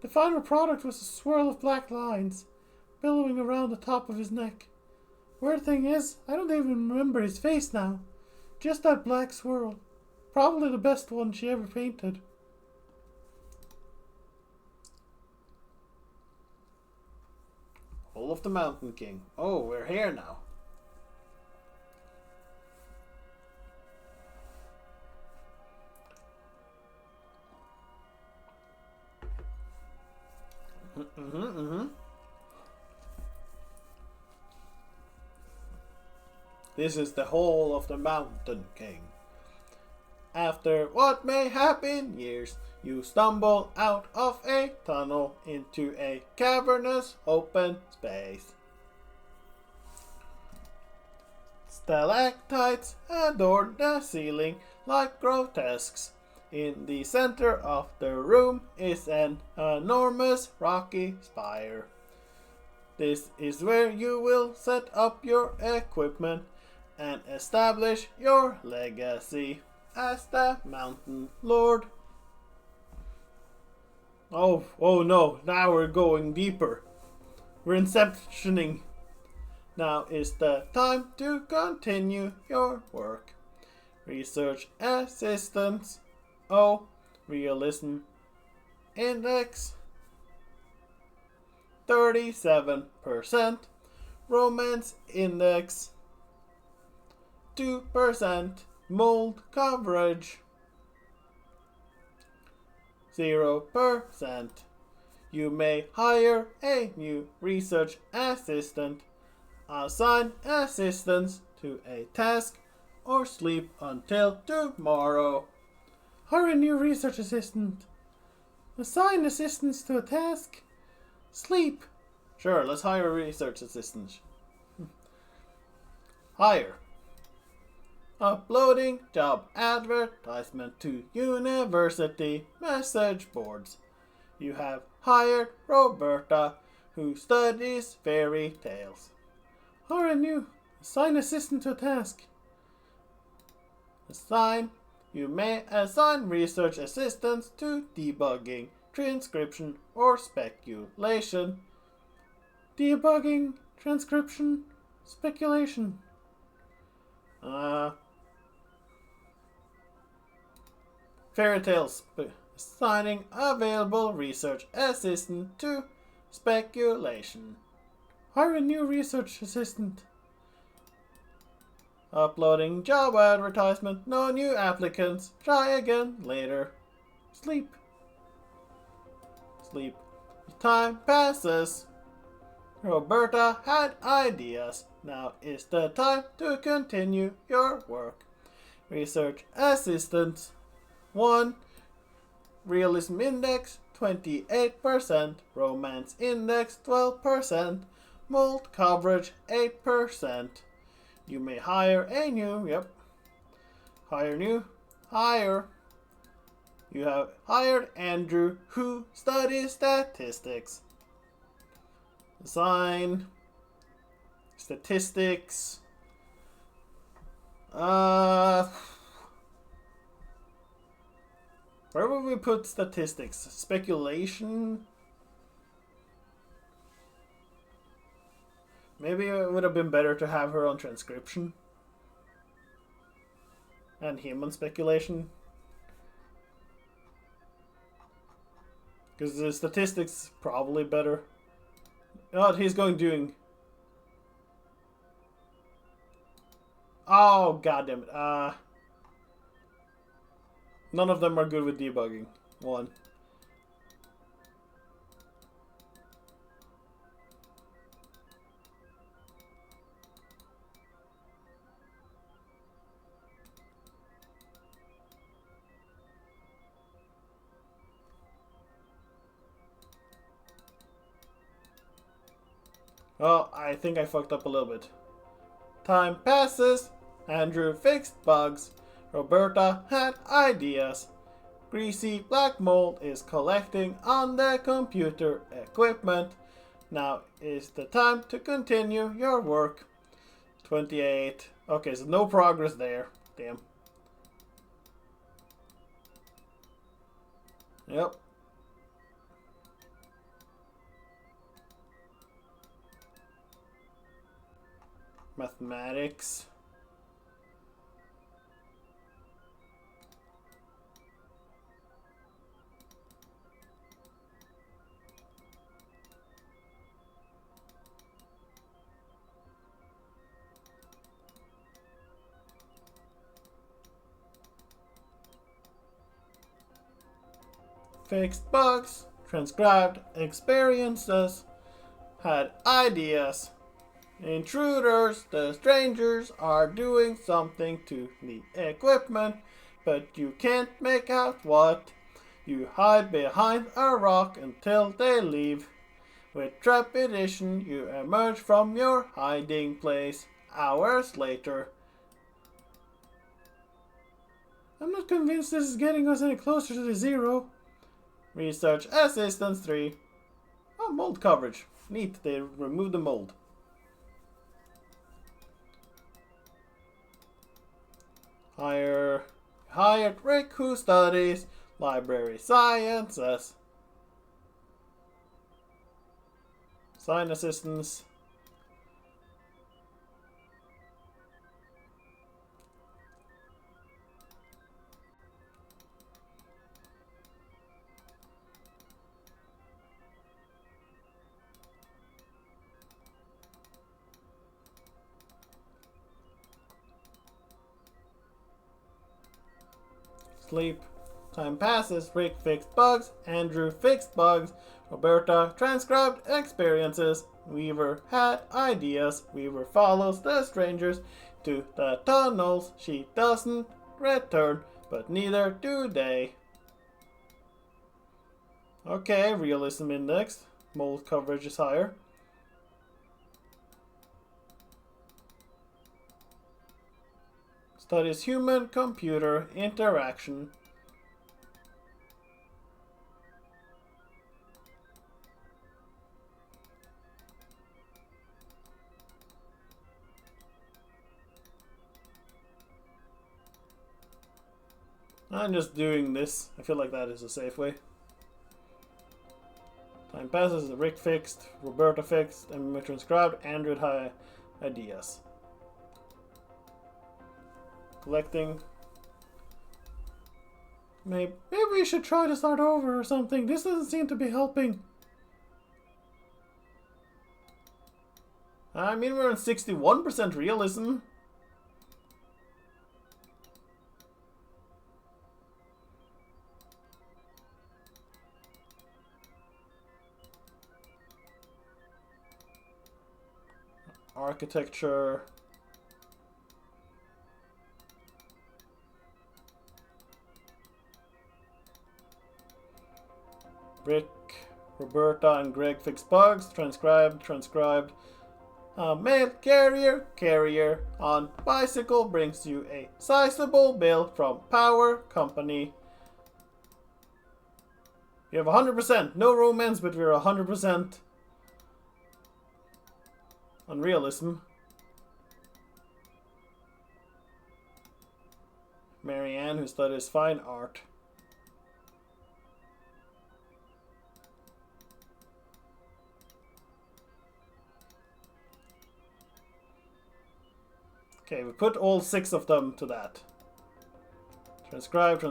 The final product was a swirl of black lines, billowing around the top of his neck. Weird thing is, I don't even remember his face now. Just that black swirl. Probably the best one she ever painted. Hole of the Mountain King. Oh, we're here now. This is the Hole of the Mountain King. After what may have been years, you stumble out of a tunnel into a cavernous open space. Stalactites adorn the ceiling like grotesques. In the center of the room is an enormous rocky spire. This is where you will set up your equipment and establish your legacy as the Mountain Lord. Oh no, now we're going deeper. We're inceptioning. Now is the time to continue your work. Research assistance. Realism index 37%. Romance index 2%. Mold coverage 0%. You may hire a new research assistant, assign assistance to a task, or sleep until tomorrow. Hire a new research assistant. Assign assistance to a task. Sleep. Sure, let's hire a research assistant. Hire. Uploading job advertisement to university message boards. You have hired Roberta, who studies fairy tales. Hire a new. Assign assistant to a task. Assign. You may assign research assistants to debugging, transcription, or speculation. Debugging, transcription, speculation. Fairy tales. Assigning available research assistant to speculation. Hire a new research assistant. Uploading job advertisement. No new applicants. Try again later. Sleep. Sleep. Time passes. Roberta had ideas. Now is the time to continue your work. Research assistant 1. Realism index 28%. Romance index 12%. Mold coverage 8%. You may hire a new, hire new, hire. You have hired Andrew, who studies statistics. Assign statistics. Where would we put statistics? Speculation? Maybe it would have been better to have her on transcription. And him on speculation. Because the statistics probably better. You know what he's going doing? Oh, goddammit. None of them are good with debugging. 1. Well, I think I fucked up a little bit. Time passes. Andrew fixed bugs. Roberta had ideas. Greasy black mold is collecting on the computer equipment. Now is the time to continue your work. 28. Okay, so no progress there. Damn. Yep. Mathematics. Fixed bugs, transcribed experiences, had ideas. Intruders, the strangers, are doing something to the equipment, but you can't make out what. You hide behind a rock until they leave. With trepidation, you emerge from your hiding place hours later. I'm not convinced this is getting us any closer to the 0. Research Assistance 3. Oh, mold coverage. Neat, they removed the mold. Hired Rick, who studies library sciences. Sign assistants. Sleep. Time passes. Rick fixed bugs. Andrew fixed bugs. Roberta transcribed experiences. Weaver had ideas. Weaver follows the strangers to the tunnels. She doesn't return, but neither do they. Okay, realism index. Mold coverage is higher. Studies human-computer interaction. I'm just doing this. I feel like that is a safe way. Time passes. Rick fixed. Roberta fixed. And transcribed. Andrew had ideas. Collecting. Maybe we should try to start over or something. This doesn't seem to be helping. I mean, we're on 61% realism. Architecture. Rick, Roberta, and Greg fix bugs. Transcribed. Mail carrier on bicycle brings you a sizable bill from power company. You have 100%. No romance, but we're 100% on realism. Marianne, who studies fine art. Okay, we put all 6 of them to that. Transcribed.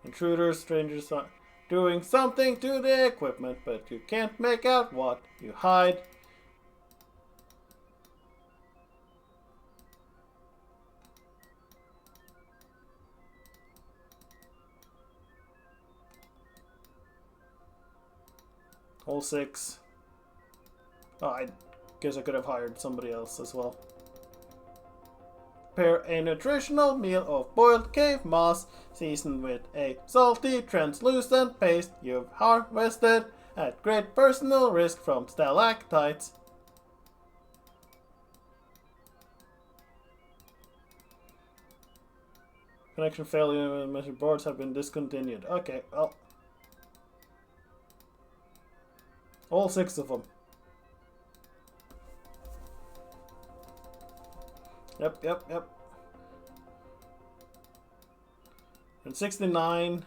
Intruders, strangers are doing something to the equipment, but you can't make out what. You hide. All 6. Oh, I guess I could have hired somebody else as well. Prepare a nutritional meal of boiled cave moss seasoned with a salty, translucent paste you've harvested at great personal risk from stalactites. Connection failure, message boards have been discontinued. Okay, well. All 6 of them. Yep. And 69.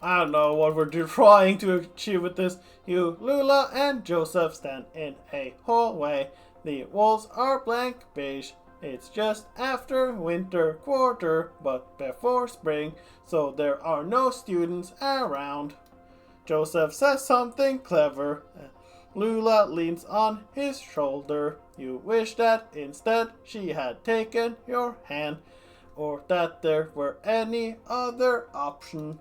I don't know what we're trying to achieve with this. You, Lula, and Joseph stand in a hallway. The walls are blank beige. It's just after winter quarter, but before spring, so there are no students around. Joseph says something clever. Lula leans on his shoulder. You wish that instead she had taken your hand, or that there were any other option.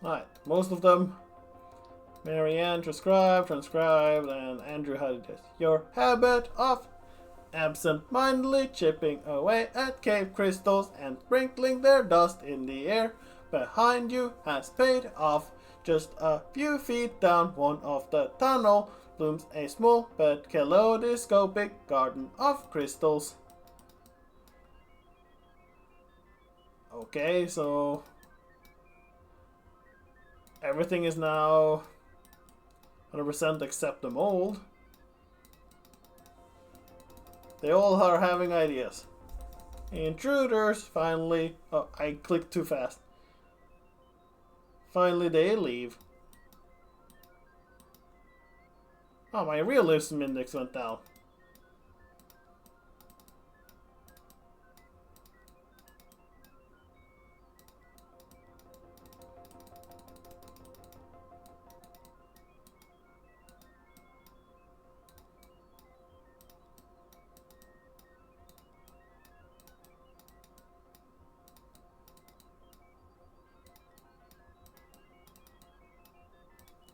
Alright, most of them. Marianne, transcribed, and Andrew had it. Your habit of absent-mindedly chipping away at cave crystals and sprinkling their dust in the air behind you has paid off. Just a few feet down one of the tunnel blooms a small but kaleidoscopic garden of crystals. Okay, so everything is now 100% except the mold. They all are having ideas. Intruders finally... Oh, I clicked too fast. Finally they leave. Oh, my realism index went down.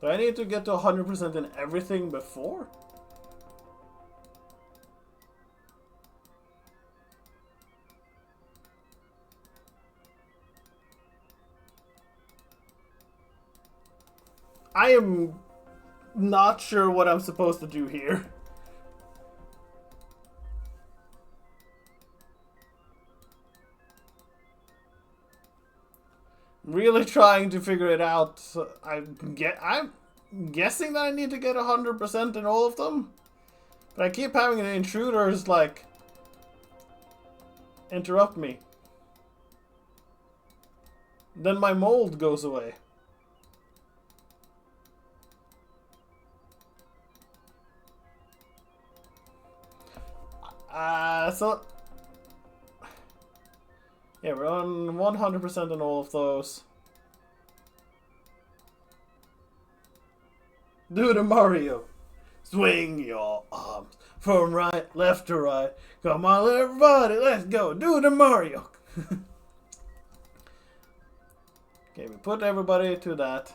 Do I need to get to 100% in everything before? I am not sure what I'm supposed to do here. really trying to figure it out. So I'm guessing that I need to get 100% in all of them. But I keep having the intruders, like, interrupt me. Then my mold goes away. So... yeah, we're on 100% on all of those. Do the Mario. Swing your arms from right, left to right. Come on, everybody, let's go. Do the Mario. Okay, we put everybody to that.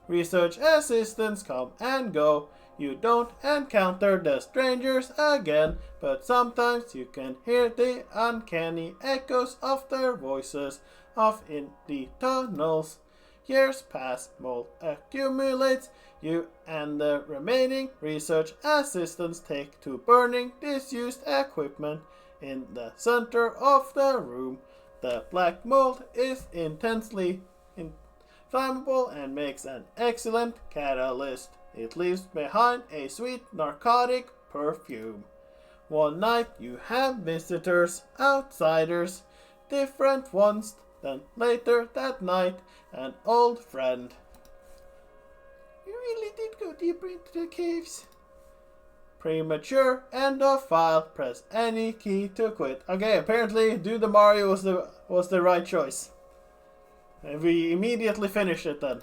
Research assistants come and go. You don't encounter the strangers again, but sometimes you can hear the uncanny echoes of their voices off in the tunnels. Years pass, mold accumulates. You and the remaining research assistants take to burning disused equipment in the center of the room. The black mold is intensely flammable and makes an excellent catalyst. It leaves behind a sweet narcotic perfume. One night you have visitors, outsiders, different ones. Then later that night, an old friend. You really did go deeper into the caves. Premature, end of file, press any key to quit. Okay, apparently do the Mario was the right choice. And we immediately finished it then.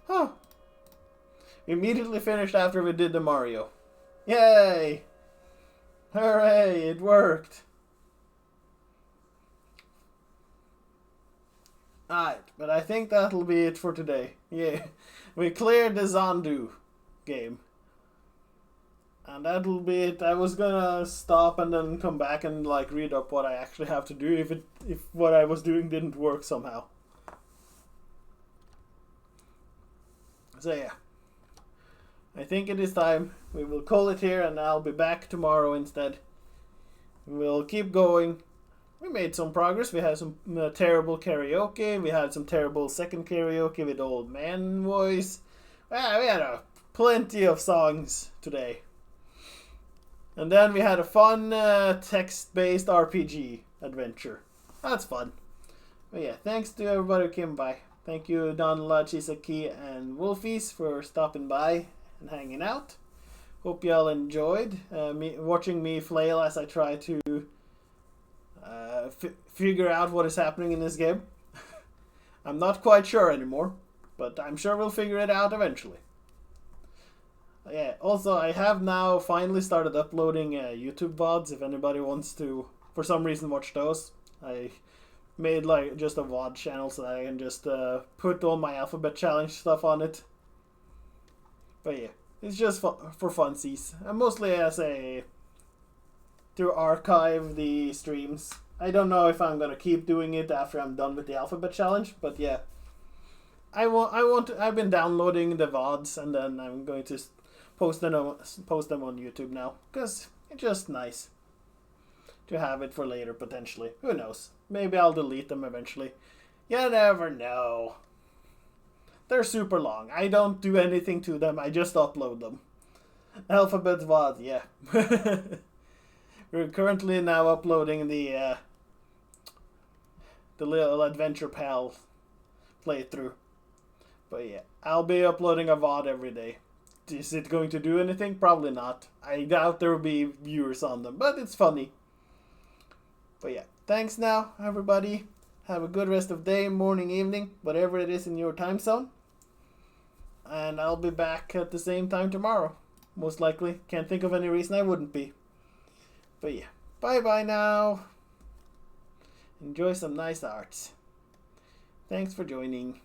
Huh. Immediately finished after we did the Mario. Yay! Hooray, it worked. Alright, but I think that'll be it for today. Yeah, we cleared the Zandu game. And that'll be it. I was gonna stop and then come back and like read up what I actually have to do if what I was doing didn't work somehow. So yeah. I think it is time. We will call it here and I'll be back tomorrow instead. We'll keep going. We made some progress. We had some terrible karaoke. We had some terrible second karaoke with old man voice. Well, we had plenty of songs today. And then we had a fun text-based RPG adventure. That's fun. But yeah, thanks to everybody who came by. Thank you, Donald, Chisaki, and Wolfies for stopping by and hanging out. Hope y'all enjoyed watching me flail as I try to figure out what is happening in this game. I'm not quite sure anymore, but I'm sure we'll figure it out eventually. Yeah, also I have now finally started uploading YouTube VODs if anybody wants to, for some reason, watch those. I made like just a VOD channel so that I can just put all my alphabet challenge stuff on it. But yeah, it's just for funsies. And mostly as to archive the streams. I don't know if I'm gonna keep doing it after I'm done with the alphabet challenge, but yeah. I've been downloading the VODs and then I'm going to post them on YouTube now, because it's just nice to have it for later potentially. Who knows? Maybe I'll delete them eventually. You never know. They're super long. I don't do anything to them. I just upload them. Alphabet VOD, yeah. We're currently now uploading the little Adventure Pal playthrough. But yeah, I'll be uploading a VOD every day. Is it going to do anything? Probably not. I doubt there will be viewers on them, but it's funny. But yeah, thanks now, everybody. Have a good rest of day, morning, evening, whatever it is in your time zone. And I'll be back at the same time tomorrow. Most likely. Can't think of any reason I wouldn't be. But yeah, bye-bye now. Enjoy some nice arts. Thanks for joining.